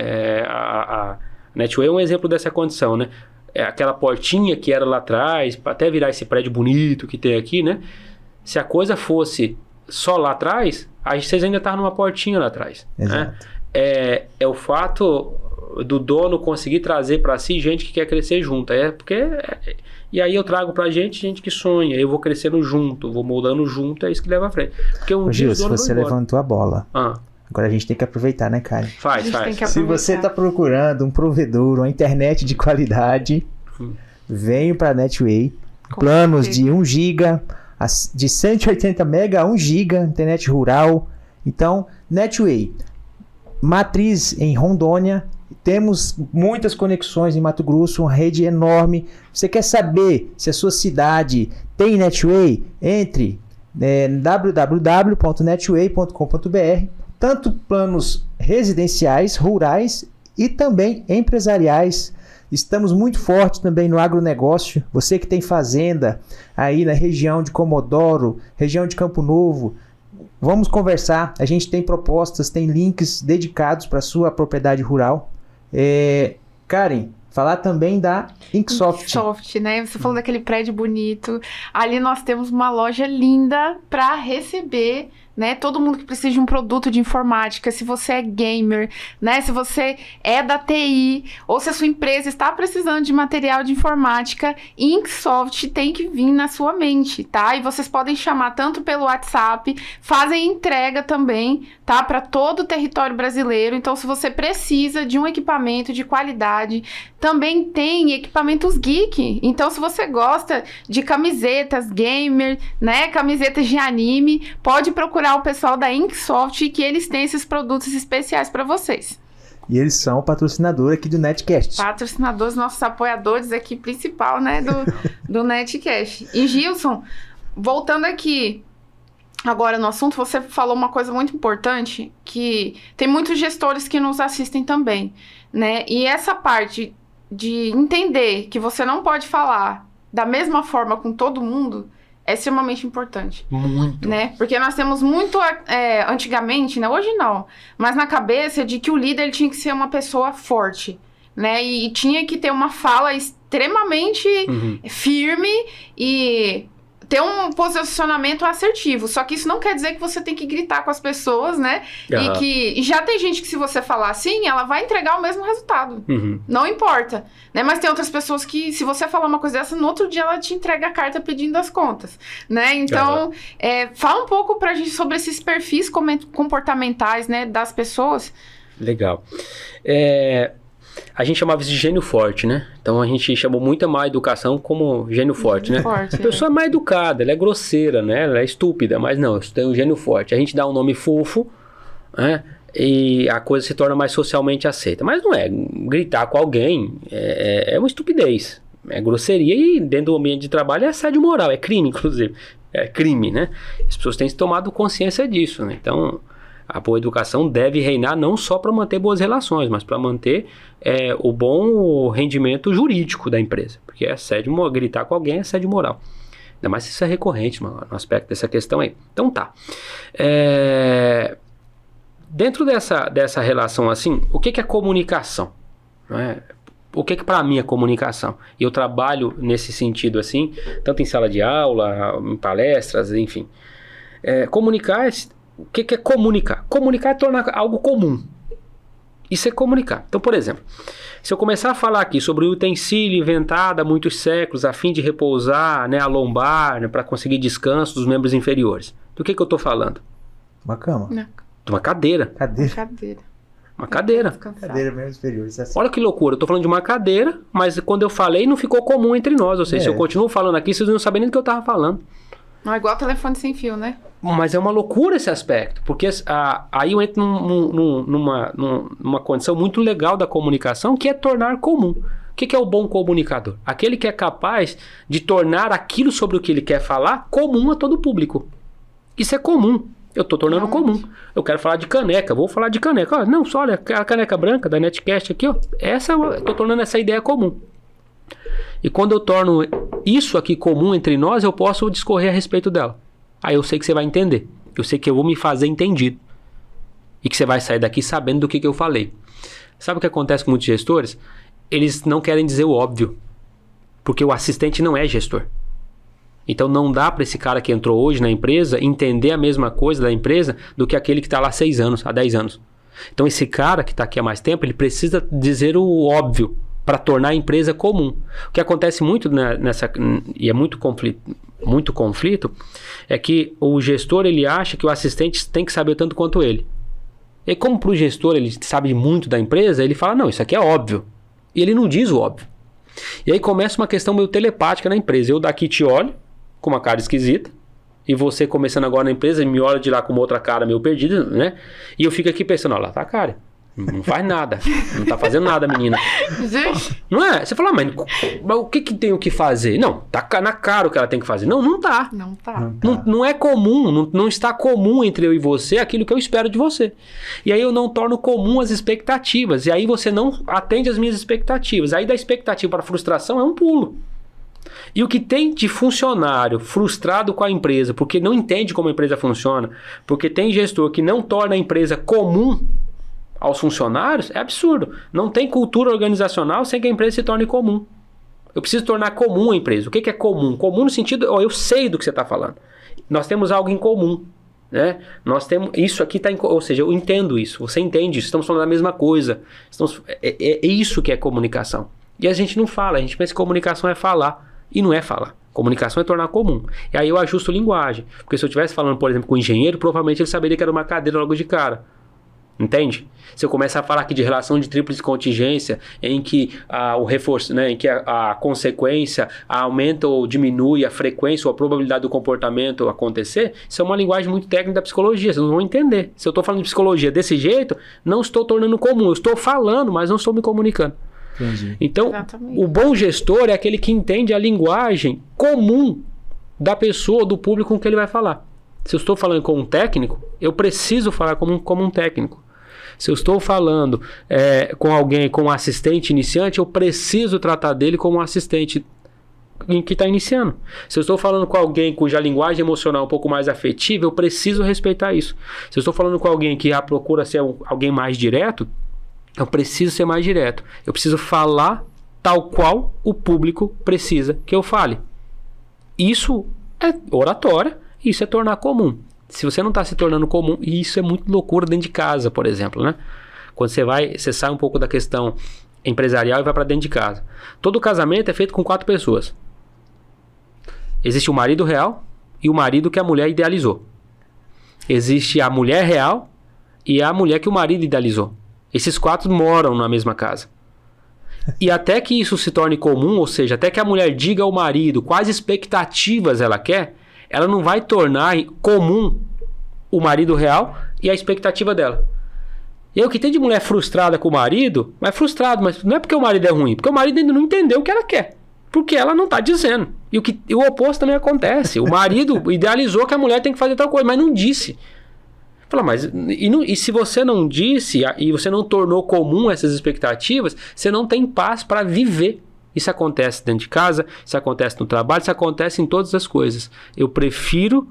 A Netway é um exemplo dessa condição, né? Aquela portinha que era lá atrás, até virar esse prédio bonito que tem aqui, né? Se a coisa fosse só lá atrás, aí vocês ainda estavam numa portinha lá atrás. Né? É o fato do dono conseguir trazer para si gente que quer crescer junto. E aí eu trago pra gente que sonha. Eu vou crescendo junto, vou moldando junto, é isso que leva à frente. Porque Gilson, você levantou a bola. Agora a gente tem que aproveitar, né, Karen? Faz. Se você está procurando um provedor, uma internet de qualidade, venha para a Netway. Planos de 1 GB, de 180 MB a 1 GB, internet rural. Então, Netway, matriz em Rondônia, temos muitas conexões em Mato Grosso, uma rede enorme. Você quer saber se a sua cidade tem Netway? Entre www.netway.com.br, tanto planos residenciais, rurais e também empresariais. Estamos muito fortes também no agronegócio. Você que tem fazenda aí na região de Comodoro, região de Campo Novo, vamos conversar. A gente tem propostas, tem links dedicados para a sua propriedade rural. Karen, falar também da Inksoft. Inksoft, né? Você falou daquele prédio bonito. Ali nós temos uma loja linda para receber, né, todo mundo que precisa de um produto de informática. Se você é gamer, né, se você é da TI, ou se a sua empresa está precisando de material de informática, Inksoft tem que vir na sua mente, tá? E vocês podem chamar tanto pelo WhatsApp, fazem entrega também, tá? Para todo o território brasileiro. Então, se você precisa de um equipamento de qualidade, também tem equipamentos geek. Então, se você gosta de camisetas gamer, né, camisetas de anime, pode procurar o pessoal da Inksoft, que eles têm esses produtos especiais para vocês. E eles são patrocinador aqui do Netcast. Patrocinadores, nossos apoiadores aqui principal, né, do Netcast. E Gilson, voltando aqui agora no assunto, você falou uma coisa muito importante, que tem muitos gestores que nos assistem também, né? E essa parte de entender que você não pode falar da mesma forma com todo mundo é extremamente importante. Muito. Né? Porque nós temos muito, antigamente, né? Hoje não, mas na cabeça de que o líder tinha que ser uma pessoa forte, né? E tinha que ter uma fala extremamente firme e ter um posicionamento assertivo. Só que isso não quer dizer que você tem que gritar com as pessoas, né? Aham. E já tem gente que se você falar assim, ela vai entregar o mesmo resultado. Uhum. Não importa, né? Mas tem outras pessoas que, se você falar uma coisa dessa, no outro dia ela te entrega a carta pedindo as contas, né? Então, fala um pouco pra gente sobre esses perfis comportamentais, né, das pessoas. Legal. A gente chamava isso de gênio forte, né? Então a gente chamou muito a má educação como gênio forte, né? Forte, A pessoa é mal educada, ela é grosseira, né? Ela é estúpida, mas não, isso tem um gênio forte. A gente dá um nome fofo, né? E a coisa se torna mais socialmente aceita. Mas não é. Gritar com alguém é uma estupidez. É grosseria e dentro do ambiente de trabalho é assédio moral, é crime, inclusive. É crime, né? As pessoas têm tomado consciência disso, né? Então, a boa educação deve reinar não só para manter boas relações, mas para manter o bom rendimento jurídico da empresa. Porque gritar com alguém é assédio moral. Ainda mais se isso é recorrente no aspecto dessa questão aí. Então tá. Dentro dessa relação assim, o que é comunicação? Não é? O que para mim é comunicação? E eu trabalho nesse sentido assim, tanto em sala de aula, em palestras, enfim. Comunicar, o que é comunicar? Comunicar é tornar algo comum. Isso é comunicar. Então, por exemplo, se eu começar a falar aqui sobre o utensílio inventado há muitos séculos a fim de repousar, né, a lombar, né, para conseguir descanso dos membros inferiores, do que eu estou falando? Uma cama. Não. De uma cadeira. Cadeira. Uma cadeira. Cadeira mesmo inferior. Isso é assim. Olha que loucura, eu tô falando de uma cadeira, mas quando eu falei não ficou comum entre nós. Ou seja, se eu continuo falando aqui, vocês não sabem nem do que eu tava falando. Não é igual telefone sem fio, né? Mas é uma loucura esse aspecto, porque aí eu entro numa condição muito legal da comunicação, que é tornar comum. O que é o bom comunicador? Aquele que é capaz de tornar aquilo sobre o que ele quer falar comum a todo o público. Isso é comum. Eu estou tornando comum. Eu quero falar de caneca, vou falar de caneca. Não, só olha, a caneca branca da Netcast aqui, ó. Estou tornando essa ideia comum. E quando eu torno isso aqui comum entre nós, eu posso discorrer a respeito dela. Aí eu sei que você vai entender. Eu sei que eu vou me fazer entendido. E que você vai sair daqui sabendo do que eu falei. Sabe o que acontece com muitos gestores? Eles não querem dizer o óbvio. Porque o assistente não é gestor. Então não dá para esse cara que entrou hoje na empresa entender a mesma coisa da empresa do que aquele que está lá há 6 anos, há 10 anos. Então esse cara que está aqui há mais tempo, ele precisa dizer o óbvio para tornar a empresa comum. O que acontece muito e é muito conflito, é que o gestor ele acha que o assistente tem que saber tanto quanto ele. E como para o gestor ele sabe muito da empresa, ele fala, não, isso aqui é óbvio. E ele não diz o óbvio. E aí começa uma questão meio telepática na empresa. Eu daqui te olho com uma cara esquisita, e você começando agora na empresa, me olha de lá com uma outra cara meio perdida, né? E eu fico aqui pensando, ó, lá tá a cara. Não faz nada. Não tá fazendo nada, menina. Gente. Não é? Você fala, mas o que tem o que fazer? Não, tá na cara o que ela tem que fazer. Não tá. Não tá. Não é comum, não está comum entre eu e você aquilo que eu espero de você. E aí eu não torno comum as expectativas. E aí você não atende as minhas expectativas. Aí da expectativa para frustração é um pulo. E o que tem de funcionário frustrado com a empresa, porque não entende como a empresa funciona, porque tem gestor que não torna a empresa comum aos funcionários, é absurdo. Não tem cultura organizacional sem que a empresa se torne comum. Eu preciso tornar comum a empresa. O que é comum? Comum no sentido, eu sei do que você está falando. Nós temos algo em comum. Né? Nós temos, isso aqui está ou seja, eu entendo isso, você entende isso, estamos falando da mesma coisa. É isso que é comunicação. E a gente não fala, a gente pensa que comunicação é falar. E não é falar. Comunicação é tornar comum. E aí eu ajusto linguagem. Porque se eu estivesse falando, por exemplo, com um engenheiro, provavelmente ele saberia que era uma cadeira logo de cara. Entende? Se eu começar a falar aqui de relação de tríplice contingência, em que o reforço, né, em que a consequência aumenta ou diminui a frequência ou a probabilidade do comportamento acontecer, isso é uma linguagem muito técnica da psicologia. Vocês não vão entender. Se eu estou falando de psicologia desse jeito, não estou tornando comum. Eu estou falando, mas não estou me comunicando. Entendi. Então, exatamente. O bom gestor é aquele que entende a linguagem comum da pessoa, do público com que ele vai falar. Se eu estou falando com um técnico, eu preciso falar como um técnico. Se eu estou falando com alguém, com um assistente iniciante, eu preciso tratar dele como um assistente que está iniciando. Se eu estou falando com alguém cuja linguagem emocional é um pouco mais afetiva, eu preciso respeitar isso. Se eu estou falando com alguém que procura ser alguém mais direto, eu preciso ser mais direto. Eu preciso falar tal qual o público precisa que eu fale. Isso é oratória, isso é tornar comum. Se você não está se tornando comum, e isso é muito loucura dentro de casa, por exemplo, né? Quando você sai um pouco da questão empresarial e vai para dentro de casa. Todo casamento é feito com 4 pessoas. Existe o marido real e o marido que a mulher idealizou. Existe a mulher real e a mulher que o marido idealizou. Esses 4 moram na mesma casa. E até que isso se torne comum, ou seja, até que a mulher diga ao marido quais expectativas ela quer, ela não vai tornar comum o marido real e a expectativa dela. E aí o que tem de mulher frustrada com o marido, mas frustrado, mas não é porque o marido é ruim, porque o marido ainda não entendeu o que ela quer. Porque ela não está dizendo. E o oposto também acontece. O marido idealizou que a mulher tem que fazer tal coisa, mas não disse. Fala, mas e se você não disse e você não tornou comum essas expectativas, você não tem paz para viver. Isso acontece dentro de casa, isso acontece no trabalho, isso acontece em todas as coisas. Eu prefiro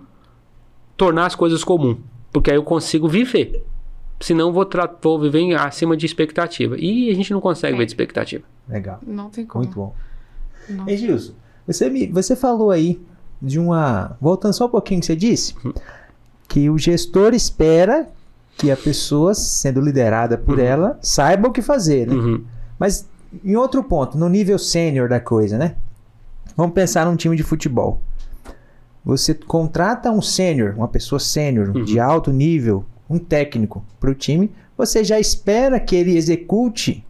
tornar as coisas comuns, porque aí eu consigo viver. Senão vou viver acima de expectativa. E a gente não consegue ver de expectativa. Legal. Não tem como. Muito bom. Ei, Gilson, você falou aí de uma... Voltando só um pouquinho que você disse, que o gestor espera que a pessoa, sendo liderada por ela, saiba o que fazer, né? Mas em outro ponto, no nível sênior da coisa, né? Vamos pensar num time de futebol. Você contrata um sênior, uma pessoa sênior, de alto nível, um técnico para o time, você já espera que ele execute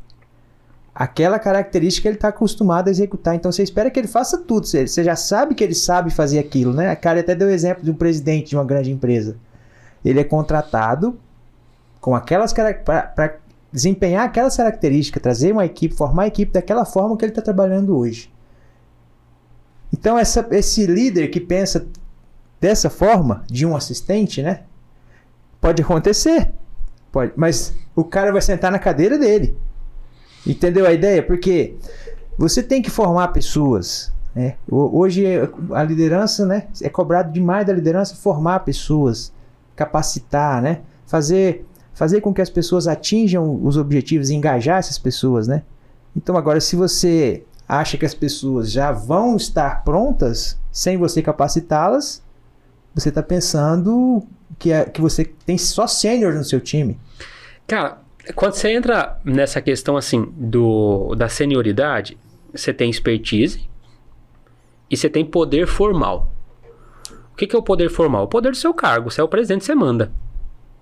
aquela característica que ele está acostumado a executar. Então você espera que ele faça tudo. Você já sabe que ele sabe fazer aquilo, né? A Kari até deu o exemplo de um presidente de uma grande empresa. Ele é contratado com aquelas para desempenhar aquelas características, trazer uma equipe, formar a equipe daquela forma que ele está trabalhando hoje. Então esse líder que pensa dessa forma, de um assistente, né? Pode acontecer, pode, mas o cara vai sentar na cadeira dele. Entendeu a ideia? Porque você tem que formar pessoas, né? Hoje a liderança, né, é cobrado demais da liderança formar pessoas, capacitar, né? Fazer com que as pessoas atinjam os objetivos e engajar essas pessoas, né? Então agora, se você acha que as pessoas já vão estar prontas sem você capacitá-las, você está pensando que você tem só sênior no seu time. Cara, quando você entra nessa questão assim da senioridade, você tem expertise e você tem poder formal. O que é o poder formal? O poder do seu cargo. Você é o presidente, você manda.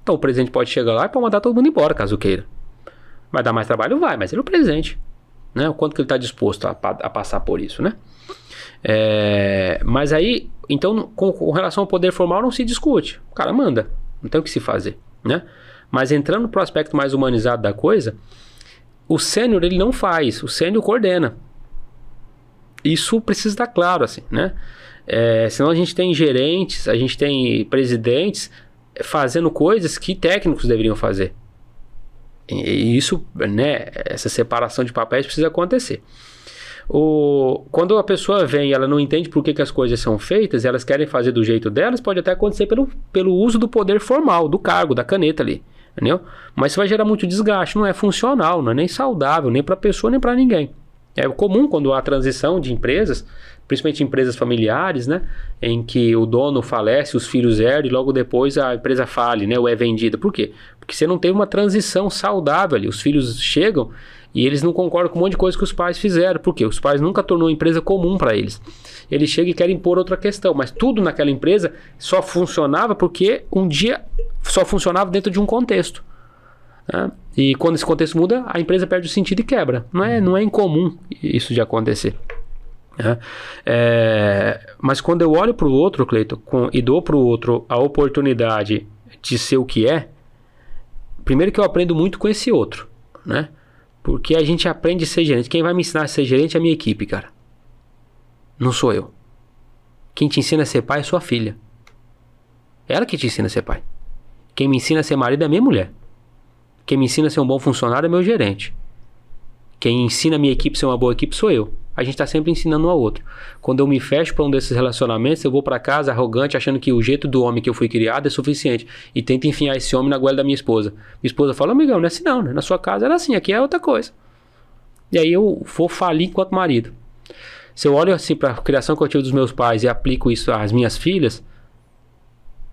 Então o presidente pode chegar lá e pode mandar todo mundo embora, caso queira. Vai dar mais trabalho? Vai, mas ele é o presidente. Né? O quanto que ele está disposto a passar por isso, né? Mas aí, então, com relação ao poder formal não se discute. O cara manda, não tem o que se fazer, né? Mas entrando para o aspecto mais humanizado da coisa, o sênior ele não faz, o sênior coordena. Isso precisa estar claro, assim, né? Senão a gente tem gerentes, a gente tem presidentes fazendo coisas que técnicos deveriam fazer. E isso, né, essa separação de papéis precisa acontecer. Quando a pessoa vem e ela não entende por que as coisas são feitas e elas querem fazer do jeito delas, pode até acontecer pelo uso do poder formal, do cargo, da caneta ali, entendeu? Mas isso vai gerar muito desgaste, não é funcional, não é nem saudável, nem para a pessoa, nem para ninguém. É comum quando há transição de empresas, principalmente empresas familiares, né, em que o dono falece, os filhos herdam e logo depois a empresa fale, né, ou é vendida. Por quê? Porque você não teve uma transição saudável ali. Os filhos chegam e eles não concordam com um monte de coisa que os pais fizeram. Por quê? Os pais nunca tornou a empresa comum para eles. Eles chegam e querem impor outra questão, mas tudo naquela empresa só funcionava porque um dia só funcionava dentro de um contexto. Né? E quando esse contexto muda, a empresa perde o sentido e quebra. Não é incomum isso de acontecer. Mas quando eu olho para o outro, Cleiton, e dou para o outro a oportunidade de ser o que é, primeiro que eu aprendo muito com esse outro, né? Porque a gente aprende a ser gerente. Quem vai me ensinar a ser gerente é a minha equipe, cara. Não sou eu. Quem te ensina a ser pai é sua filha. Ela que te ensina a ser pai. Quem me ensina a ser marido é a minha mulher. Quem me ensina a ser um bom funcionário é meu gerente. Quem ensina a minha equipe a ser uma boa equipe sou eu. A gente está sempre ensinando um ao outro. Quando eu me fecho para um desses relacionamentos, eu vou para casa arrogante, achando que o jeito do homem que eu fui criado é suficiente. E tento enfiar esse homem na goela da minha esposa. Minha esposa fala, amigão, não é assim não, né? Na sua casa era assim, aqui é outra coisa. E aí eu vou falir enquanto marido. Se eu olho assim para a criação que eu tive dos meus pais e aplico isso às minhas filhas,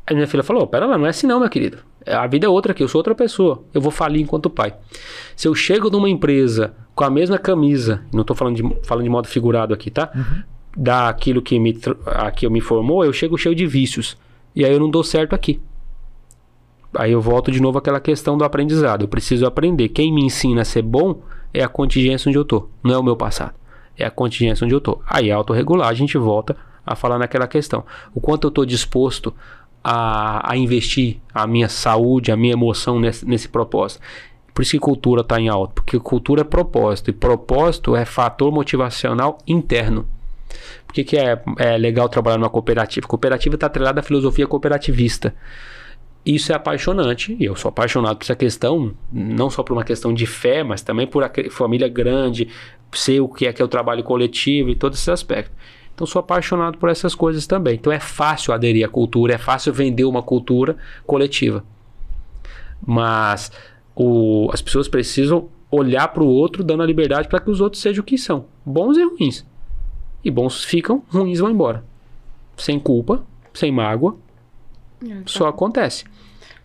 a minha filha falou, pera lá, não é assim não, meu querido. A vida é outra aqui, eu sou outra pessoa. Eu vou falir enquanto pai. Se eu chego numa empresa com a mesma camisa, não estou falando de modo figurado aqui, tá? Daquilo que me formou, eu chego cheio de vícios. E aí eu não dou certo aqui. Aí eu volto de novo àquela questão do aprendizado. Eu preciso aprender. Quem me ensina a ser bom é a contingência onde eu tô. Não é o meu passado. É a contingência onde eu tô. Aí autorregular, a gente volta a falar naquela questão. O quanto eu tô disposto a investir a minha saúde, a minha emoção nesse propósito. Por isso que cultura está em alta. Porque cultura é propósito. E propósito é fator motivacional interno. Por que é legal trabalhar numa cooperativa? Cooperativa está atrelada à filosofia cooperativista. Isso é apaixonante, e eu sou apaixonado por essa questão, não só por uma questão de fé, mas também por a família grande, sei o que é o trabalho coletivo e todo esse aspecto. Então sou apaixonado por essas coisas também. Então é fácil aderir à cultura, é fácil vender uma cultura coletiva. Mas as pessoas precisam olhar para o outro, dando a liberdade para que os outros sejam o que são, bons e ruins. E bons ficam, ruins vão embora. Sem culpa, sem mágoa. Só acontece.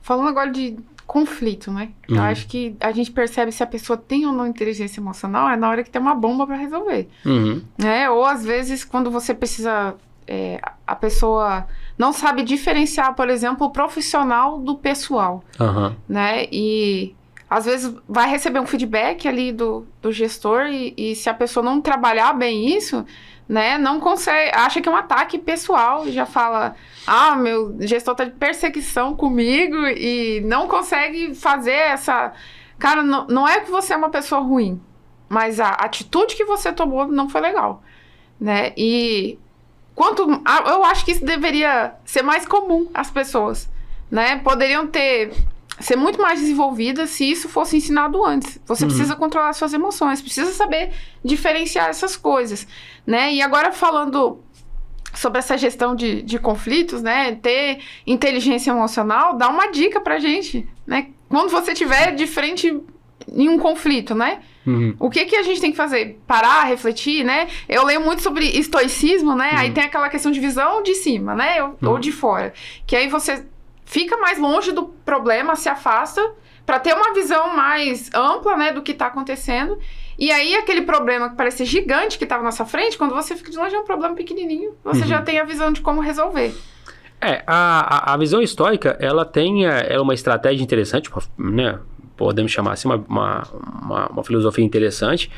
Falando agora de conflito, né? Eu acho que a gente percebe se a pessoa tem ou não inteligência emocional é na hora que tem uma bomba para resolver. Né? Ou às vezes quando você precisa... a pessoa não sabe diferenciar, por exemplo, o profissional do pessoal. Né? E às vezes vai receber um feedback ali do gestor e se a pessoa não trabalhar bem isso... Né, não consegue, acha que é um ataque pessoal e já fala, meu gestor tá de perseguição comigo e não consegue fazer essa... Cara, não é que você é uma pessoa ruim, mas a atitude que você tomou não foi legal, né? E eu acho que isso deveria ser mais comum às pessoas, né? Poderiam ser muito mais desenvolvidas se isso fosse ensinado antes. Você precisa controlar suas emoções, precisa saber diferenciar essas coisas, né? E agora falando sobre essa gestão de conflitos, né? Ter inteligência emocional, dá uma dica pra gente, né? Quando você estiver de frente em um conflito, né? O que a gente tem que fazer? Parar, refletir, né? Eu leio muito sobre estoicismo, né? Aí tem aquela questão de visão de cima, né? Ou de fora. Que aí você... fica mais longe do problema, se afasta, para ter uma visão mais ampla, né, do que está acontecendo. E aí, aquele problema que parece gigante que estava na sua frente, quando você fica de longe, é um problema pequenininho. Você já tem a visão de como resolver. A visão estoica, ela tem uma estratégia interessante, né, podemos chamar assim, uma filosofia interessante,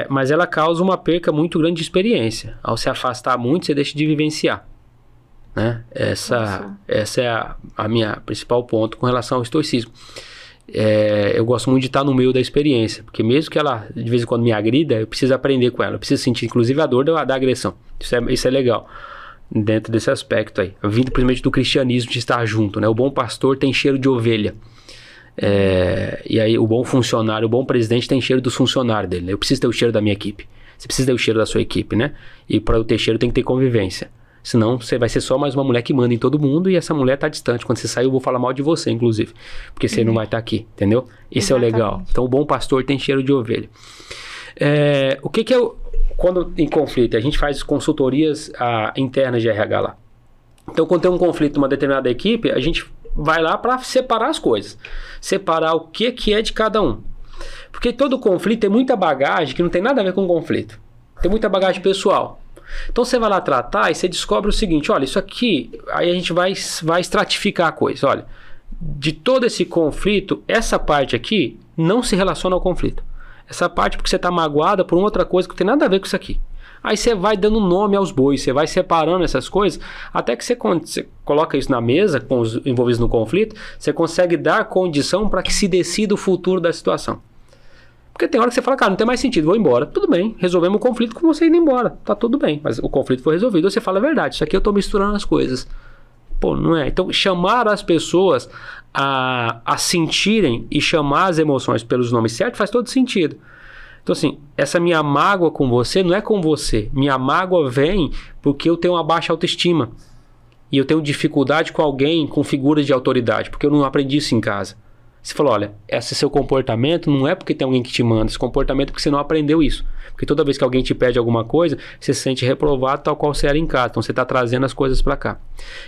mas ela causa uma perca muito grande de experiência. Ao se afastar muito, você deixa de vivenciar. Né? Essa é a minha principal ponto com relação ao estoicismo. Eu gosto muito de estar no meio da experiência, porque mesmo que ela de vez em quando me agrida, eu preciso aprender com ela, eu preciso sentir inclusive a dor da agressão. Isso é legal dentro desse aspecto aí, vindo principalmente do cristianismo, de estar junto, né? O bom pastor tem cheiro de ovelha, e aí o bom funcionário, o bom presidente tem cheiro dos funcionários dele, né? Eu preciso ter o cheiro da minha equipe, você precisa ter o cheiro da sua equipe, né? E para eu ter cheiro tem que ter convivência. Senão você vai ser só mais uma mulher que manda em todo mundo e essa mulher tá distante. Quando você sair eu vou falar mal de você, inclusive. Porque você não vai estar aqui, entendeu? Isso é o legal. Então o bom pastor tem cheiro de ovelha. O que quando em conflito? A gente faz consultorias internas de RH lá. Então quando tem um conflito numa determinada equipe, a gente vai lá para separar as coisas. Separar o que é de cada um. Porque todo conflito tem muita bagagem que não tem nada a ver com o conflito. Tem muita bagagem pessoal. Então você vai lá tratar e você descobre o seguinte, olha, isso aqui, aí a gente vai estratificar a coisa, olha, de todo esse conflito, essa parte aqui não se relaciona ao conflito. Essa parte porque você está magoada por uma outra coisa que não tem nada a ver com isso aqui. Aí você vai dando nome aos bois, você vai separando essas coisas, até que você coloca isso na mesa com os envolvidos no conflito, você consegue dar condição para que se decida o futuro da situação. Porque tem hora que você fala, cara, não tem mais sentido, vou embora. Tudo bem, resolvemos o conflito com você indo embora. Tá tudo bem, mas o conflito foi resolvido. Você fala a verdade, isso aqui eu tô misturando as coisas. Pô, não é? Então, chamar as pessoas a sentirem e chamar as emoções pelos nomes certos faz todo sentido. Então, assim, essa minha mágoa com você não é com você. Minha mágoa vem porque eu tenho uma baixa autoestima. E eu tenho dificuldade com alguém, com figuras de autoridade, porque eu não aprendi isso em casa. Você falou, olha, esse seu comportamento não é porque tem alguém que te manda, esse comportamento é porque você não aprendeu isso. Porque toda vez que alguém te pede alguma coisa, você se sente reprovado tal qual você era em casa. Então você está trazendo as coisas para cá.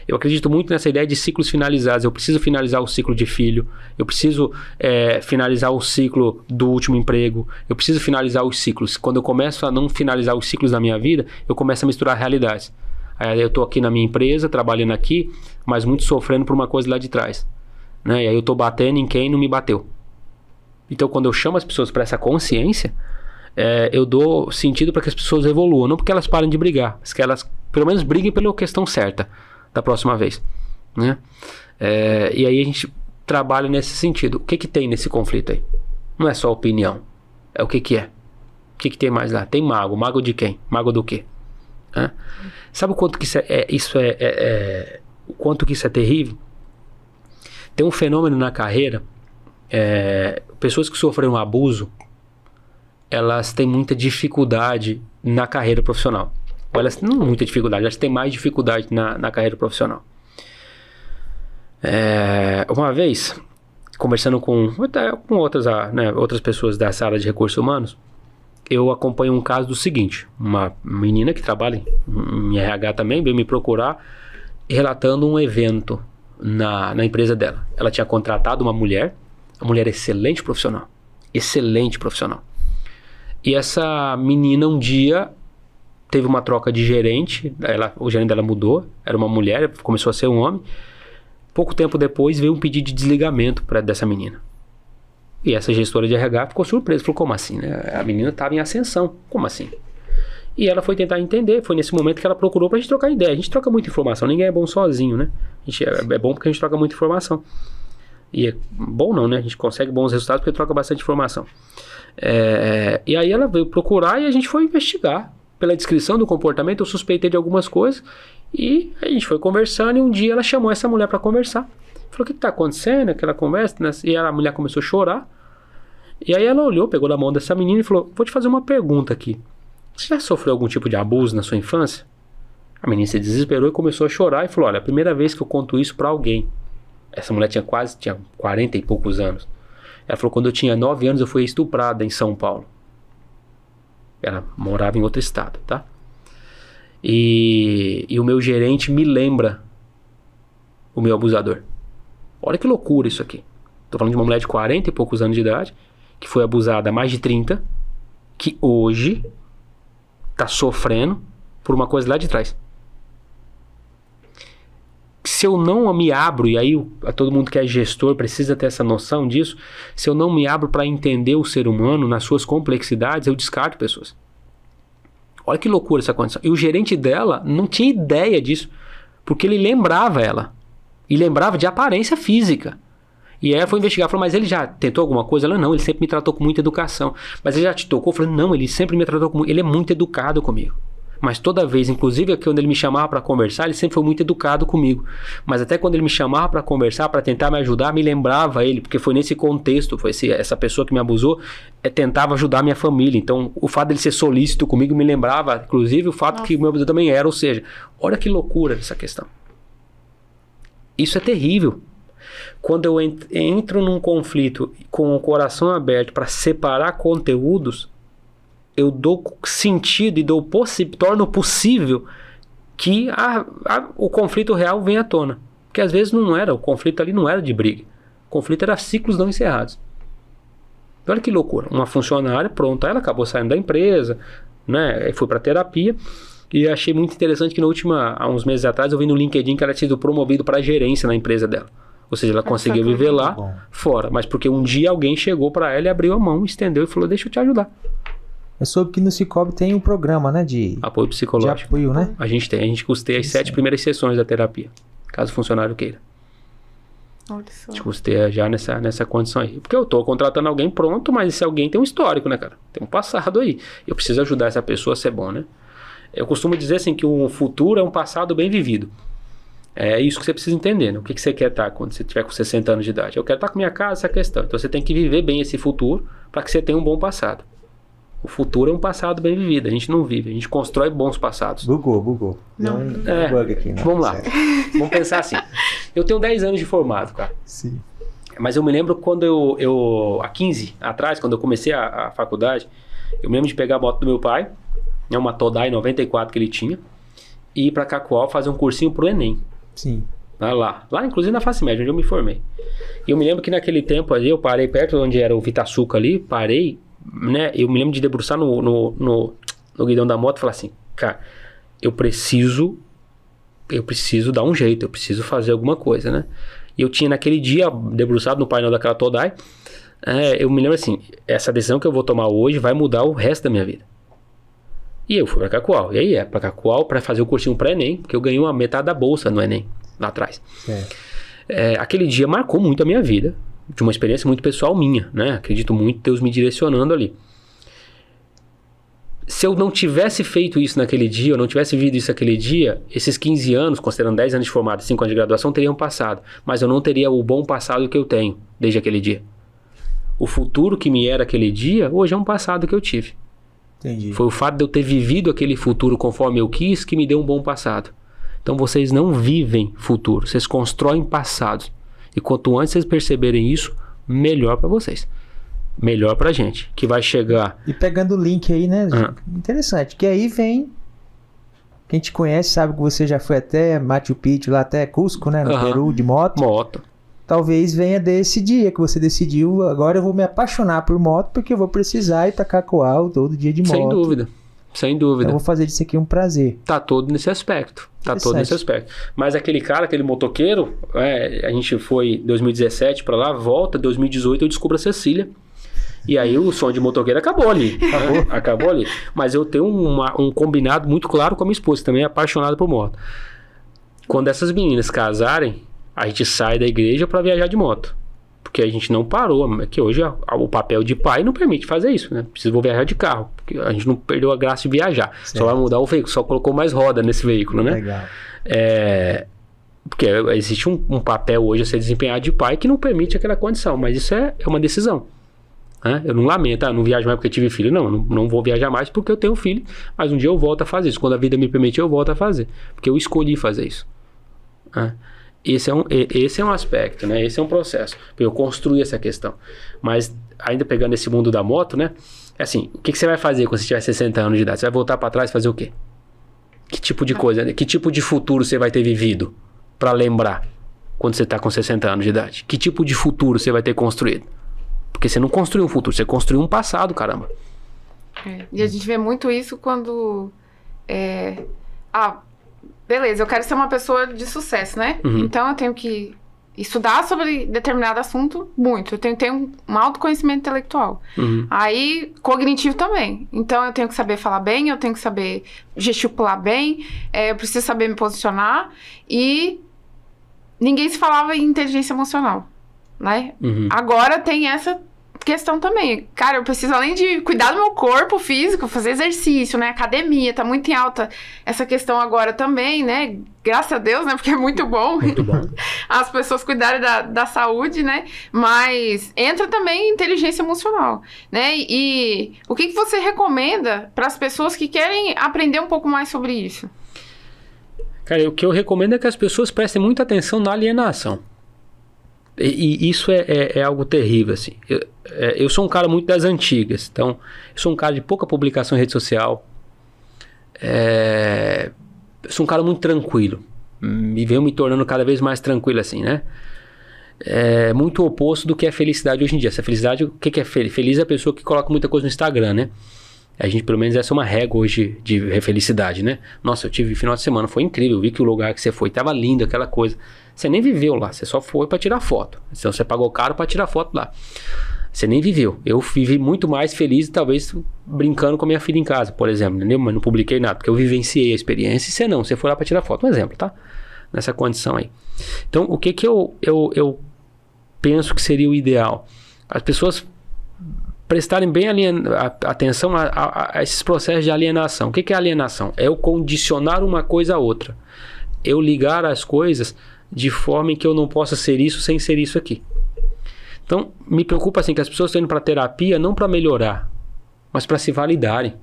Eu acredito muito nessa ideia de ciclos finalizados. Eu preciso finalizar o ciclo de filho, eu preciso finalizar o ciclo do último emprego, eu preciso finalizar os ciclos. Quando eu começo a não finalizar os ciclos da minha vida, eu começo a misturar realidades. Aí eu estou aqui na minha empresa, trabalhando aqui, mas muito sofrendo por uma coisa lá de trás. Né? E aí eu tô batendo em quem não me bateu. Então quando eu chamo as pessoas para essa consciência, eu dou sentido para que as pessoas evoluam, não porque elas parem de brigar, mas que elas pelo menos briguem pela questão certa da próxima vez, né? E aí a gente trabalha nesse sentido. O que tem nesse conflito aí? Não é só opinião, é o que é. O que tem mais lá? Tem mago. Mago de quem? Mago do quê? Sabe o quanto que o quanto que isso é terrível? Tem um fenômeno na carreira, pessoas que sofreram abuso, elas têm muita dificuldade na carreira profissional. Ou elas não muita dificuldade, elas têm mais dificuldade na carreira profissional. Uma vez, conversando com outras pessoas dessa área de recursos humanos, eu acompanho um caso do seguinte: uma menina que trabalha em RH também veio me procurar relatando um evento na empresa dela. Ela tinha contratado uma mulher excelente profissional. E essa menina um dia teve uma troca de gerente, o gerente dela mudou, era uma mulher, começou a ser um homem. Pouco tempo depois veio um pedido de desligamento dessa menina. E essa gestora de RH ficou surpresa, falou, como assim? Né? A menina estava em ascensão, como assim? E ela foi tentar entender, foi nesse momento que ela procurou pra gente trocar ideia. A gente troca muita informação, ninguém é bom sozinho, né? É bom porque a gente troca muita informação. E é bom não, né? A gente consegue bons resultados porque troca bastante informação. E aí ela veio procurar e a gente foi investigar. Pela descrição do comportamento, eu suspeitei de algumas coisas e a gente foi conversando e um dia ela chamou essa mulher para conversar. Falou, o que tá acontecendo? Aquela conversa, né? E a mulher começou a chorar. E aí ela olhou, pegou na mão dessa menina e falou, vou te fazer uma pergunta aqui. Você já sofreu algum tipo de abuso na sua infância? A menina se desesperou e começou a chorar e falou, olha, a primeira vez que eu conto isso pra alguém. Essa mulher tinha 40 e poucos anos. Ela falou, quando eu tinha 9 anos eu fui estuprada em São Paulo. Ela morava em outro estado, tá? E o meu gerente me lembra o meu abusador. Olha que loucura isso aqui. Tô falando de uma mulher de 40 e poucos anos de idade, que foi abusada há mais de 30, que hoje tá sofrendo por uma coisa lá de trás. Se eu não me abro, e aí todo mundo que é gestor precisa ter essa noção disso, se eu não me abro para entender o ser humano nas suas complexidades, eu descarto pessoas. Olha que loucura essa condição. E o gerente dela não tinha ideia disso, porque ele lembrava ela. E lembrava de aparência física. E aí ela foi investigar, falou, mas ele já tentou alguma coisa? Ela, não, ele sempre me tratou com muita educação. Mas ele já te tocou? Eu falei, não, ele sempre me tratou com... Ele é muito educado comigo. Mas toda vez, inclusive quando ele me chamava para conversar, ele sempre foi muito educado comigo. Mas até quando ele me chamava para conversar, para tentar me ajudar, me lembrava ele, porque foi nesse contexto, foi essa pessoa que me abusou, tentava ajudar minha família. Então, o fato dele ser solícito comigo me lembrava, inclusive, o fato que o meu abusador também era. Ou seja, olha que loucura essa questão. Isso é terrível. Quando eu entro num conflito com o coração aberto para separar conteúdos, eu dou sentido e torno possível que o conflito real venha à tona. Porque às vezes o conflito ali não era de briga. O conflito era ciclos não encerrados. Olha que loucura. Uma funcionária, pronto, ela acabou saindo da empresa, né? Foi para terapia. E achei muito interessante que há uns meses atrás, eu vi no LinkedIn que ela tinha sido promovido para gerência na empresa dela. Ou seja, ela conseguiu viver lá fora. Mas porque um dia alguém chegou para ela e abriu a mão, estendeu e falou, deixa eu te ajudar. Eu soube que no Cicobi tem um programa, né, de apoio psicológico. De apoio, né? A gente custeia as 7 primeiras sessões da terapia, caso o funcionário queira. A gente custeia já nessa condição aí. Porque eu tô contratando alguém pronto, mas esse alguém tem um histórico, né, cara? Tem um passado aí. Eu preciso ajudar essa pessoa a ser bom, né? Eu costumo dizer assim que o futuro é um passado bem vivido. É isso que você precisa entender, né? O que você quer estar quando você tiver com 60 anos de idade? Eu quero estar com minha casa, essa questão. Então você tem que viver bem esse futuro para que você tenha um bom passado. O futuro é um passado bem vivido, a gente não vive, a gente constrói bons passados. Bugou. Não. Bug aqui, não. Vamos lá, vamos pensar assim. Eu tenho 10 anos de formado, cara. Sim. Mas eu me lembro quando há 15 atrás, quando eu comecei a faculdade, eu me lembro de pegar a moto do meu pai, uma Todai 94 que ele tinha, e ir pra Cacoal fazer um cursinho pro Enem. Sim. Lá inclusive na Face Média, onde eu me formei. E eu me lembro que naquele tempo ali, eu parei perto de onde era o Vitaçuca ali, parei, né? Eu me lembro de debruçar no guidão da moto e falar assim, cara, eu preciso dar um jeito, eu preciso fazer alguma coisa, né? E eu tinha naquele dia, debruçado no painel daquela Todai, eu me lembro assim, essa decisão que eu vou tomar hoje vai mudar o resto da minha vida. E eu fui pra Cacoal. E aí pra Cacoal pra fazer o cursinho pré-ENEM, porque eu ganhei uma metade da bolsa no ENEM, lá atrás. Aquele dia marcou muito a minha vida, de uma experiência muito pessoal minha, né? Acredito muito Deus me direcionando ali. Se eu não tivesse feito isso naquele dia, eu não tivesse vivido isso naquele dia, esses 15 anos, considerando 10 anos de formado e 5 anos de graduação, teriam passado. Mas eu não teria o bom passado que eu tenho desde aquele dia. O futuro que me era aquele dia, hoje é um passado que eu tive. Entendi. Foi o fato de eu ter vivido aquele futuro conforme eu quis que me deu um bom passado. Então vocês não vivem futuro, vocês constroem passados. E quanto antes vocês perceberem isso, melhor para vocês. Melhor pra gente, que vai chegar... E pegando o link aí, né? Interessante, que aí vem... Quem te conhece sabe que você já foi até Machu Picchu, lá até Cusco, né? No Peru, de moto. Talvez venha desse dia que você decidiu, agora eu vou me apaixonar por moto, porque eu vou precisar ir pra Cacoal todo dia de moto. Sem dúvida. Eu vou fazer disso aqui um prazer. Tá todo nesse aspecto. Mas aquele motoqueiro, a gente foi em 2017 pra lá, volta, 2018 eu descubro a Cecília. E aí o sonho de motoqueiro acabou ali. Acabou ali. Mas eu tenho um combinado muito claro com a minha esposa, que também é apaixonada por moto. Quando essas meninas casarem, a gente sai da igreja para viajar de moto. Porque a gente não parou. É que hoje o papel de pai não permite fazer isso, né? Vou viajar de carro. Porque a gente não perdeu a graça de viajar. Certo. Só vai mudar o veículo. Só colocou mais roda nesse veículo, né? Legal. Porque existe um papel hoje a ser desempenhado de pai que não permite aquela condição. Mas isso é uma decisão. Eu não lamento, não viajo mais porque tive filho. Não vou viajar mais porque eu tenho filho. Mas um dia eu volto a fazer isso. Quando a vida me permitir, eu volto a fazer. Porque eu escolhi fazer isso. Esse é um aspecto, né? Esse é um processo. Eu construí essa questão. Mas ainda pegando esse mundo da moto, né? É assim, o que você vai fazer quando você tiver 60 anos de idade? Você vai voltar para trás e fazer o quê? Que tipo de coisa, né? Que tipo de futuro você vai ter vivido para lembrar quando você está com 60 anos de idade? Que tipo de futuro você vai ter construído? Porque você não construiu um futuro, você construiu um passado, caramba. E a gente vê muito isso quando... beleza, eu quero ser uma pessoa de sucesso, né? Então eu tenho que estudar sobre determinado assunto muito. Eu tenho que ter um autoconhecimento intelectual. Aí, cognitivo também. Então eu tenho que saber falar bem, eu tenho que saber gesticular bem, eu preciso saber me posicionar. E ninguém se falava em inteligência emocional, né? Agora tem essa questão também. Cara, eu preciso, além de cuidar do meu corpo físico, fazer exercício, né? Academia, tá muito em alta essa questão agora também, né? Graças a Deus, né? Porque é muito bom. Muito bom. As pessoas cuidarem da saúde, né? Mas entra também inteligência emocional, né? E o que você recomenda para as pessoas que querem aprender um pouco mais sobre isso? Cara, o que eu recomendo é que as pessoas prestem muita atenção na alienação. E isso é algo terrível, assim. Eu sou um cara muito das antigas. Então, eu sou um cara de pouca publicação em rede social. Eu sou um cara muito tranquilo. E venho me tornando cada vez mais tranquilo, assim, né? É muito oposto do que é felicidade hoje em dia. Essa felicidade, o que é feliz? Feliz é a pessoa que coloca muita coisa no Instagram, né? A gente, pelo menos, essa é uma régua hoje de felicidade, né? Nossa, eu tive final de semana, foi incrível. Eu vi que o lugar que você foi tava lindo, aquela coisa. Você nem viveu lá, você só foi para tirar foto. Então você pagou caro para tirar foto lá. Você nem viveu. Eu vivi muito mais feliz, talvez brincando com a minha filha em casa, por exemplo, entendeu? Mas não publiquei nada, porque eu vivenciei a experiência e você foi lá para tirar foto. Um exemplo, tá? Nessa condição aí. Então, o que eu penso que seria o ideal? As pessoas prestarem bem atenção a esses processos de alienação. O que é alienação? É eu condicionar uma coisa a outra. Eu ligar as coisas de forma em que eu não possa ser isso sem ser isso aqui. Então, me preocupa assim que as pessoas estão indo para terapia não para melhorar, mas para se validarem.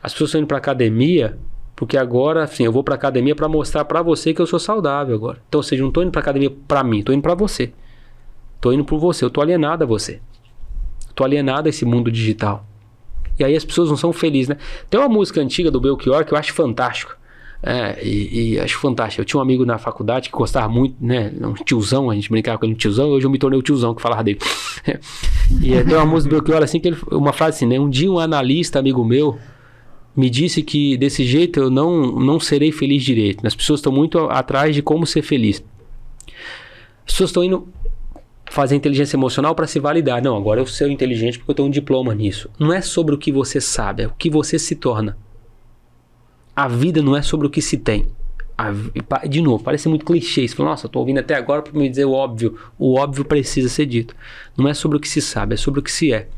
As pessoas estão indo para academia porque agora, assim, eu vou para academia para mostrar para você que eu sou saudável agora. Então, ou seja, não estou indo para academia para mim, estou indo para você. Tô indo por você, eu tô alienado a você. Tô alienado a esse mundo digital. E aí as pessoas não são felizes, né? Tem uma música antiga do Belchior que eu acho fantástico. E acho fantástico. Eu tinha um amigo na faculdade que gostava muito, né? Um tiozão, a gente brincava com ele, um tiozão. Hoje eu me tornei o tiozão que falava dele. E tem uma música do Belchior assim, uma frase assim, né? Um dia um analista, amigo meu, me disse que desse jeito eu não serei feliz direito. As pessoas estão muito atrás de como ser feliz. As pessoas estão indo fazer inteligência emocional para se validar. Não, agora eu sou inteligente porque eu tenho um diploma nisso. Não é sobre o que você sabe, é o que você se torna. A vida não é sobre o que se tem. De novo, parece muito clichê. Você fala, nossa, eu tô ouvindo até agora para me dizer o óbvio. O óbvio precisa ser dito. Não é sobre o que se sabe, é sobre o que se é.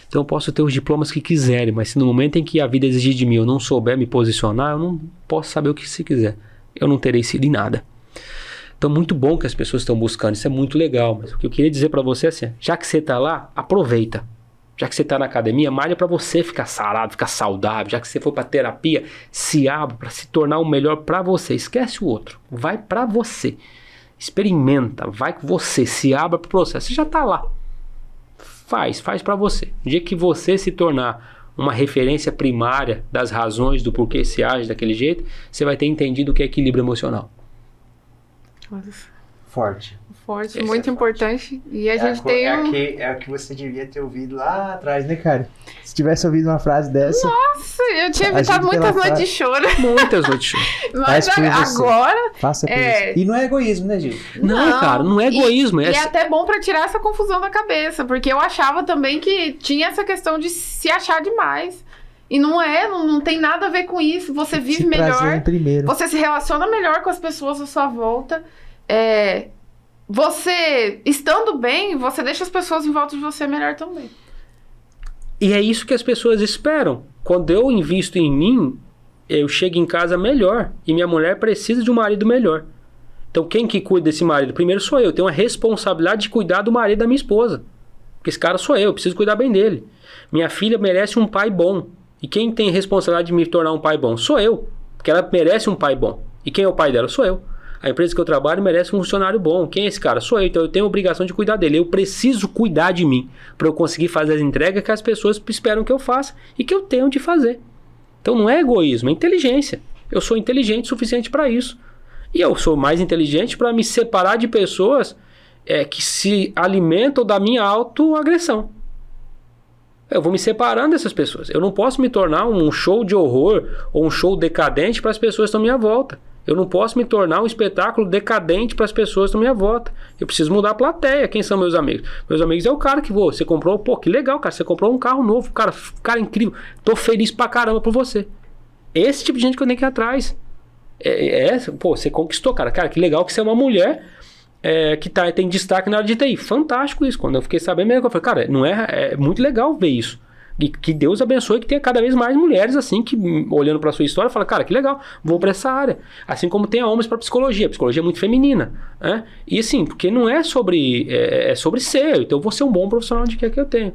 Então eu posso ter os diplomas que quiserem, mas se no momento em que a vida exigir de mim eu não souber me posicionar, eu não posso saber o que se quiser. Eu não terei sido em nada. Então muito bom que as pessoas estão buscando, isso é muito legal. Mas o que eu queria dizer para você é assim, já que você tá lá, aproveita. Já que você está na academia, malha para você ficar sarado, ficar saudável. Já que você for para terapia, se abra para se tornar o melhor para você. Esquece o outro. Vai para você. Experimenta. Vai com você. Se abra para o processo. Você já está lá. Faz para você. No dia que você se tornar uma referência primária das razões do porquê se age daquele jeito, você vai ter entendido o que é equilíbrio emocional. Forte. Forte, muito importante. E a gente tem É o que você devia ter ouvido lá atrás, né, cara? Se tivesse ouvido uma frase dessa... Nossa, eu tinha evitado muitas noites de choro. Muitas noites de choro. Mas agora... Faça por isso. E não é egoísmo, né, gente? Não, cara, não é egoísmo. E é até bom pra tirar essa confusão da cabeça, porque eu achava também que tinha essa questão de se achar demais. E não tem nada a ver com isso. Você vive melhor, você se relaciona melhor com as pessoas à sua volta. Você, estando bem, você deixa as pessoas em volta de você melhor também. E é isso que as pessoas esperam. Quando eu invisto em mim, eu chego em casa melhor. E minha mulher precisa de um marido melhor. Então quem que cuida desse marido? Primeiro sou eu. Eu tenho a responsabilidade de cuidar do marido da minha esposa. Porque esse cara sou eu preciso cuidar bem dele. Minha filha merece um pai bom. E quem tem responsabilidade de me tornar um pai bom? Sou eu. Porque ela merece um pai bom. E quem é o pai dela? Sou eu. A empresa que eu trabalho merece um funcionário bom. Quem é esse cara? Sou eu. Então eu tenho a obrigação de cuidar dele. Eu preciso cuidar de mim para eu conseguir fazer as entregas que as pessoas esperam que eu faça e que eu tenho de fazer. Então não é egoísmo, é inteligência. Eu sou inteligente o suficiente para isso. E eu sou mais inteligente para me separar de pessoas que se alimentam da minha autoagressão. Eu vou me separando dessas pessoas. Eu não posso me tornar um show de horror ou um show decadente para as pessoas que estão à minha volta. Eu não posso me tornar um espetáculo decadente para as pessoas que estão à minha volta. Eu preciso mudar a plateia. Quem são meus amigos? Meus amigos é o cara que você comprou. Pô, que legal, cara. Você comprou um carro novo. Cara incrível. Tô feliz pra caramba por você. Esse tipo de gente que eu tenho que ir atrás. Pô, você conquistou, cara. Cara, que legal que você é uma mulher que tem destaque na área de TI. Fantástico isso. Quando eu fiquei sabendo, eu falei, cara, não é muito legal ver isso. E que Deus abençoe que tenha cada vez mais mulheres assim, que olhando para a sua história, fala, cara, que legal, vou para essa área. Assim como tem homens para psicologia. A psicologia é muito feminina. Né? E assim, porque não é sobre... É sobre ser. Então eu vou ser um bom profissional de que eu tenho.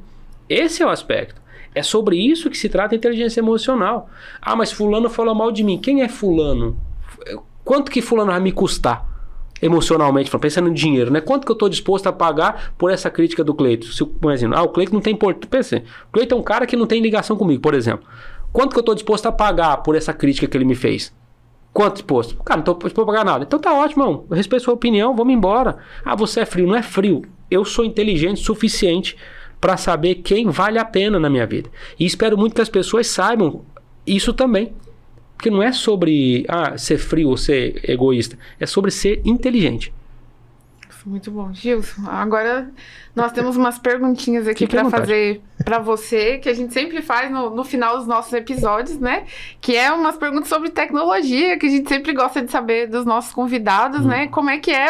Esse é o aspecto. É sobre isso que se trata a inteligência emocional. Ah, mas fulano falou mal de mim. Quem é fulano? Quanto que fulano vai me custar? Emocionalmente, pensando em dinheiro, né? Quanto que eu estou disposto a pagar por essa crítica do Cleito? Por exemplo, o Cleito não tem importância. O Cleito é um cara que não tem ligação comigo, por exemplo. Quanto que eu estou disposto a pagar por essa crítica que ele me fez? Quanto disposto? Cara, não estou disposto a pagar nada. Então tá ótimo, irmão. Eu respeito a sua opinião, vamos embora. Ah, você é frio. Não é frio. Eu sou inteligente o suficiente para saber quem vale a pena na minha vida. E espero muito que as pessoas saibam isso também. Porque não é sobre ser frio ou ser egoísta. É sobre ser inteligente. Muito bom. Gilson, agora nós temos umas perguntinhas aqui para fazer para você, que a gente sempre faz no final dos nossos episódios, né? Que é umas perguntas sobre tecnologia, que a gente sempre gosta de saber dos nossos convidados, né? Como é que é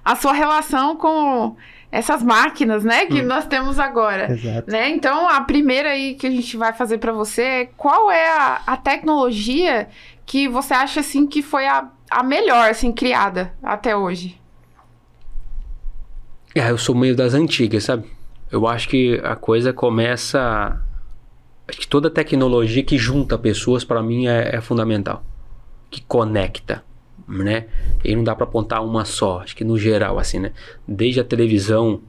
a sua relação com essas máquinas, né, que nós temos agora. Exato. Né? Então, a primeira aí que a gente vai fazer para você é qual é a tecnologia que você acha, assim, que foi a melhor, assim, criada até hoje? Eu sou meio das antigas, sabe? Eu acho que a coisa começa... Acho que toda tecnologia que junta pessoas, para mim, é fundamental. Que conecta. Né? E não dá para apontar uma só, acho que no geral assim, né? Desde a televisão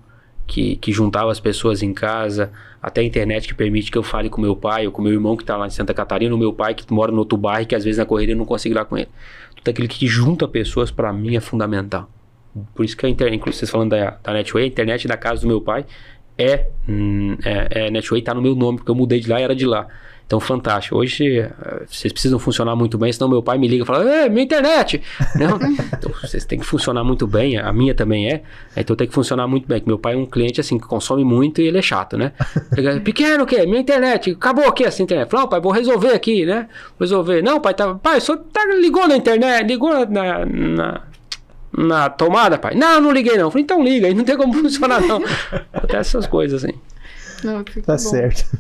que juntava as pessoas em casa, até a internet que permite que eu fale com meu pai ou com meu irmão que está lá em Santa Catarina, ou meu pai que mora no outro bairro e que às vezes na correria eu não consigo ir lá com ele. Tudo aquilo que junta pessoas, para mim, é fundamental. Por isso que a internet, inclusive vocês falando da Netway, a internet da casa do meu pai Netway, tá no meu nome, porque eu mudei de lá e era de lá. Então, fantástico. Hoje, vocês precisam funcionar muito bem, senão meu pai me liga e fala, minha internet! Não, então, vocês têm que funcionar muito bem, a minha também então tem que funcionar muito bem, que meu pai é um cliente, assim, que consome muito e ele é chato, né? Pequeno, o quê? Minha internet, acabou aqui essa internet. Fala, pai, vou resolver aqui, né? Resolver. Não, pai, o senhor ligou na internet, ligou na tomada, pai? Não liguei não. Falei, então liga, aí não tem como funcionar não. Até essas coisas, assim. Não, tá certo.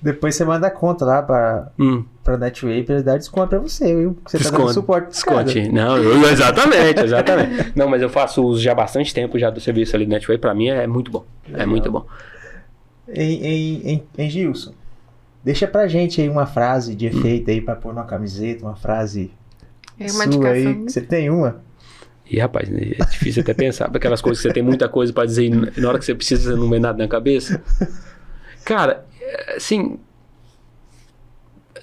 Depois você manda a conta lá pra Netway pra ele dar desconto pra você, viu? Você tá dando suporte pros caras. Não, exatamente. Não, mas eu faço uso já há bastante tempo já do serviço ali do Netway. Pra mim é muito bom. Legal. É muito bom. Em Gilson, deixa pra gente aí uma frase de efeito aí pra pôr numa camiseta, uma frase sua aí. Você tem uma? E rapaz, é difícil até pensar. Aquelas coisas que você tem muita coisa pra dizer e na hora que você precisa não vem nada na cabeça. Cara, assim...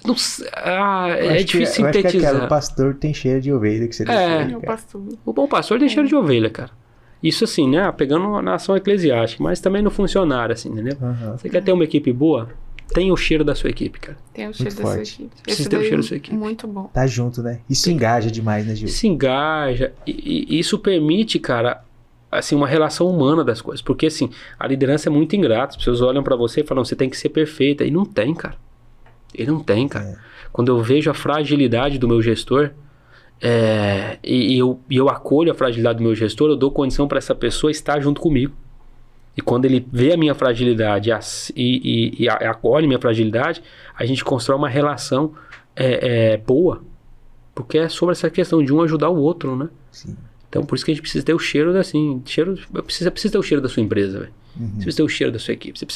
Não sei, é difícil sintetizar. Eu acho que aquela, o pastor tem cheiro de ovelha que você o bom pastor tem cheiro de ovelha, cara. Isso assim, né? Pegando na ação eclesiástica, mas também no funcionário, assim, entendeu? Você quer ter uma equipe boa? Tem o cheiro da sua equipe, cara. Tem o cheiro da sua equipe. Precisa ter o cheiro da sua equipe. Muito bom. Tá junto, né? Isso engaja demais, né, Gil? Isso engaja. E isso permite, cara, assim, uma relação humana das coisas. Porque, assim, a liderança é muito ingrata. As pessoas olham pra você e falam, você tem que ser perfeita. E não tem, cara. Quando eu vejo a fragilidade do meu gestor, e eu acolho a fragilidade do meu gestor, eu dou condição para essa pessoa estar junto comigo. E quando ele vê a minha fragilidade e acolhe minha fragilidade, a gente constrói uma relação boa. Porque é sobre essa questão de um ajudar o outro, né? Sim. Então, por isso que a gente precisa ter o cheiro, assim... Precisa ter o cheiro da sua empresa, velho. Precisa ter o cheiro da sua equipe. Você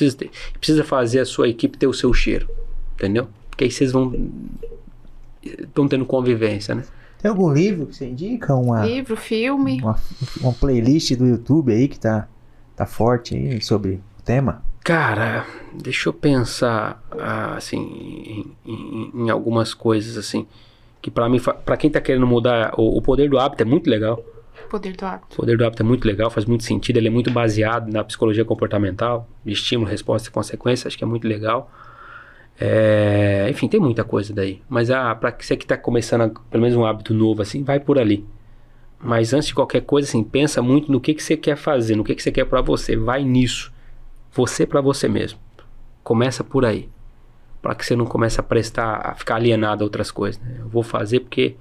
precisa fazer a sua equipe ter o seu cheiro. Entendeu? Porque aí vocês estão tendo convivência, né? Tem algum livro que você indica? Livro, filme? Uma playlist do YouTube aí que tá forte aí sobre o tema? Cara, deixa eu pensar assim em algumas coisas assim que pra mim, pra quem tá querendo mudar, o Poder do Hábito é muito legal. O Poder do Hábito é muito legal, faz muito sentido, ele é muito baseado na psicologia comportamental, de estímulo, resposta e consequência, acho que é muito legal. Enfim, tem muita coisa daí, mas pra você que tá começando pelo menos um hábito novo assim, vai por ali. Mas antes de qualquer coisa, assim, pensa muito no que você quer fazer, no que você quer pra você. Vai nisso. Você pra você mesmo. Começa por aí. Para que você não comece a ficar alienado a outras coisas. Né? Eu vou fazer porque...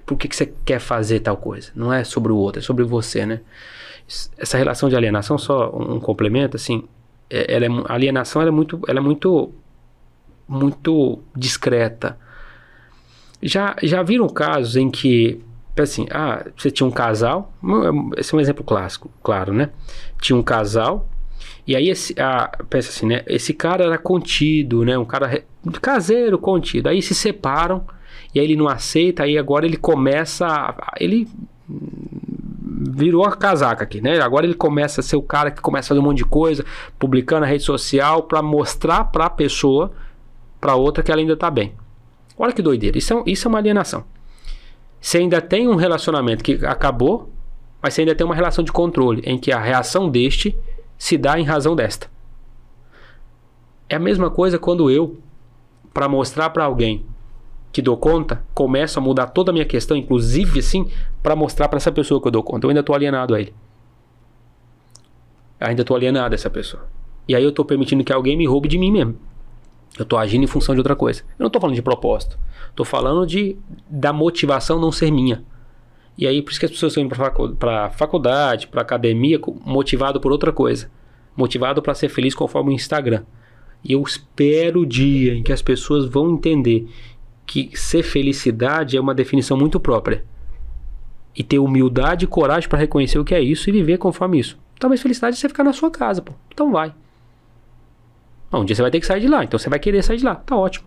Por que você quer fazer tal coisa? Não é sobre o outro, é sobre você, né? Essa relação de alienação, só um complemento, assim... a alienação ela é muito discreta. Já viram casos em que, assim, você tinha um casal, esse é um exemplo clássico, claro, né? Tinha um casal, e aí pensa assim, né? Esse cara era contido, né? Um cara caseiro, contido. Aí se separam, e aí ele não aceita, aí agora ele começa, ele virou a casaca aqui, né? Agora ele começa a ser o cara que começa a fazer um monte de coisa, publicando na rede social, pra mostrar pra pessoa, pra outra, que ela ainda tá bem. Olha que doideira, isso é uma alienação. Você ainda tem um relacionamento que acabou, mas você ainda tem uma relação de controle, em que a reação deste se dá em razão desta. É a mesma coisa quando eu, para mostrar para alguém que dou conta, começo a mudar toda a minha questão, inclusive assim, para mostrar para essa pessoa que eu dou conta. Eu ainda estou alienado a ele. Ainda estou alienado a essa pessoa. E aí eu estou permitindo que alguém me roube de mim mesmo. Eu estou agindo em função de outra coisa. Eu não estou falando de propósito. Estou falando da motivação não ser minha. E aí, por isso que as pessoas estão indo para faculdade, para academia, motivado por outra coisa. Motivado para ser feliz conforme o Instagram. E eu espero o dia em que as pessoas vão entender que ser felicidade é uma definição muito própria. E ter humildade e coragem para reconhecer o que é isso e viver conforme isso. Talvez felicidade é você ficar na sua casa, pô. Então vai. Um dia você vai ter que sair de lá, então você vai querer sair de lá, tá ótimo.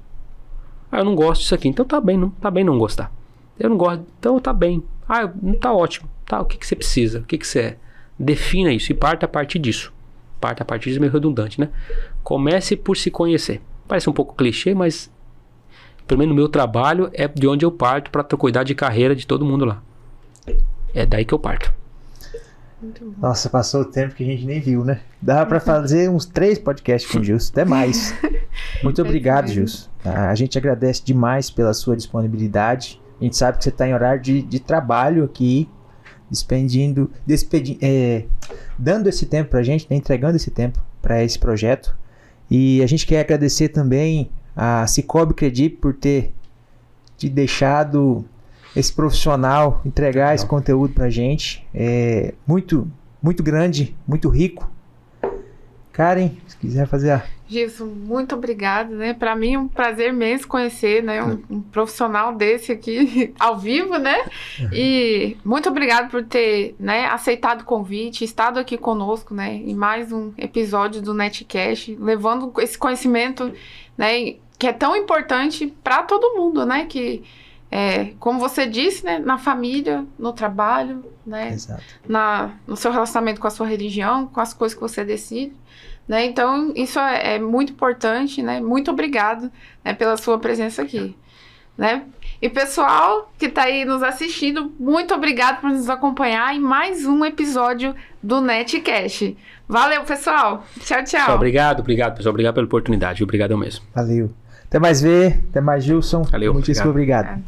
Eu não gosto disso aqui, então tá bem não gostar. Eu não gosto, então tá bem. Ah, não tá ótimo. Tá, o que você precisa? O que você é? Defina isso e parta a partir disso. Parta a partir disso é meio redundante, né? Comece por se conhecer. Parece um pouco clichê, mas pelo menos no meu trabalho é de onde eu parto para cuidar de carreira de todo mundo lá. É daí que eu parto. Nossa, passou o tempo que a gente nem viu, né? Dava pra fazer uns 3 podcasts com o Gilson, até mais. Muito obrigado, Gilson. A gente agradece demais pela sua disponibilidade. A gente sabe que você está em horário de trabalho aqui, dando esse tempo pra gente, né? Entregando esse tempo para esse projeto. E a gente quer agradecer também a Cicobi Credip por ter te deixado esse profissional entregar esse conteúdo pra gente. É muito, muito grande, muito rico. Karen, se quiser fazer a... Gilson, muito obrigada, né? Para mim é um prazer mesmo conhecer, né, um profissional desse aqui ao vivo, né? E muito obrigado por ter, né, aceitado o convite, estado aqui conosco, né, em mais um episódio do Netcast, levando esse conhecimento, né, que é tão importante para todo mundo, né? Que como você disse, né, na família, no trabalho, né? Exato. No seu relacionamento com a sua religião, com as coisas que você decide. Né? Então, isso é muito importante, né? Muito obrigado, né, pela sua presença aqui. Né? E pessoal que está aí nos assistindo, muito obrigado por nos acompanhar em mais um episódio do Netcast. Valeu, pessoal. Tchau, tchau. Pessoal, obrigado, pessoal. Obrigado pela oportunidade. Obrigado mesmo. Valeu. Até mais, até mais, Gilson. Valeu. Muitíssimo obrigado.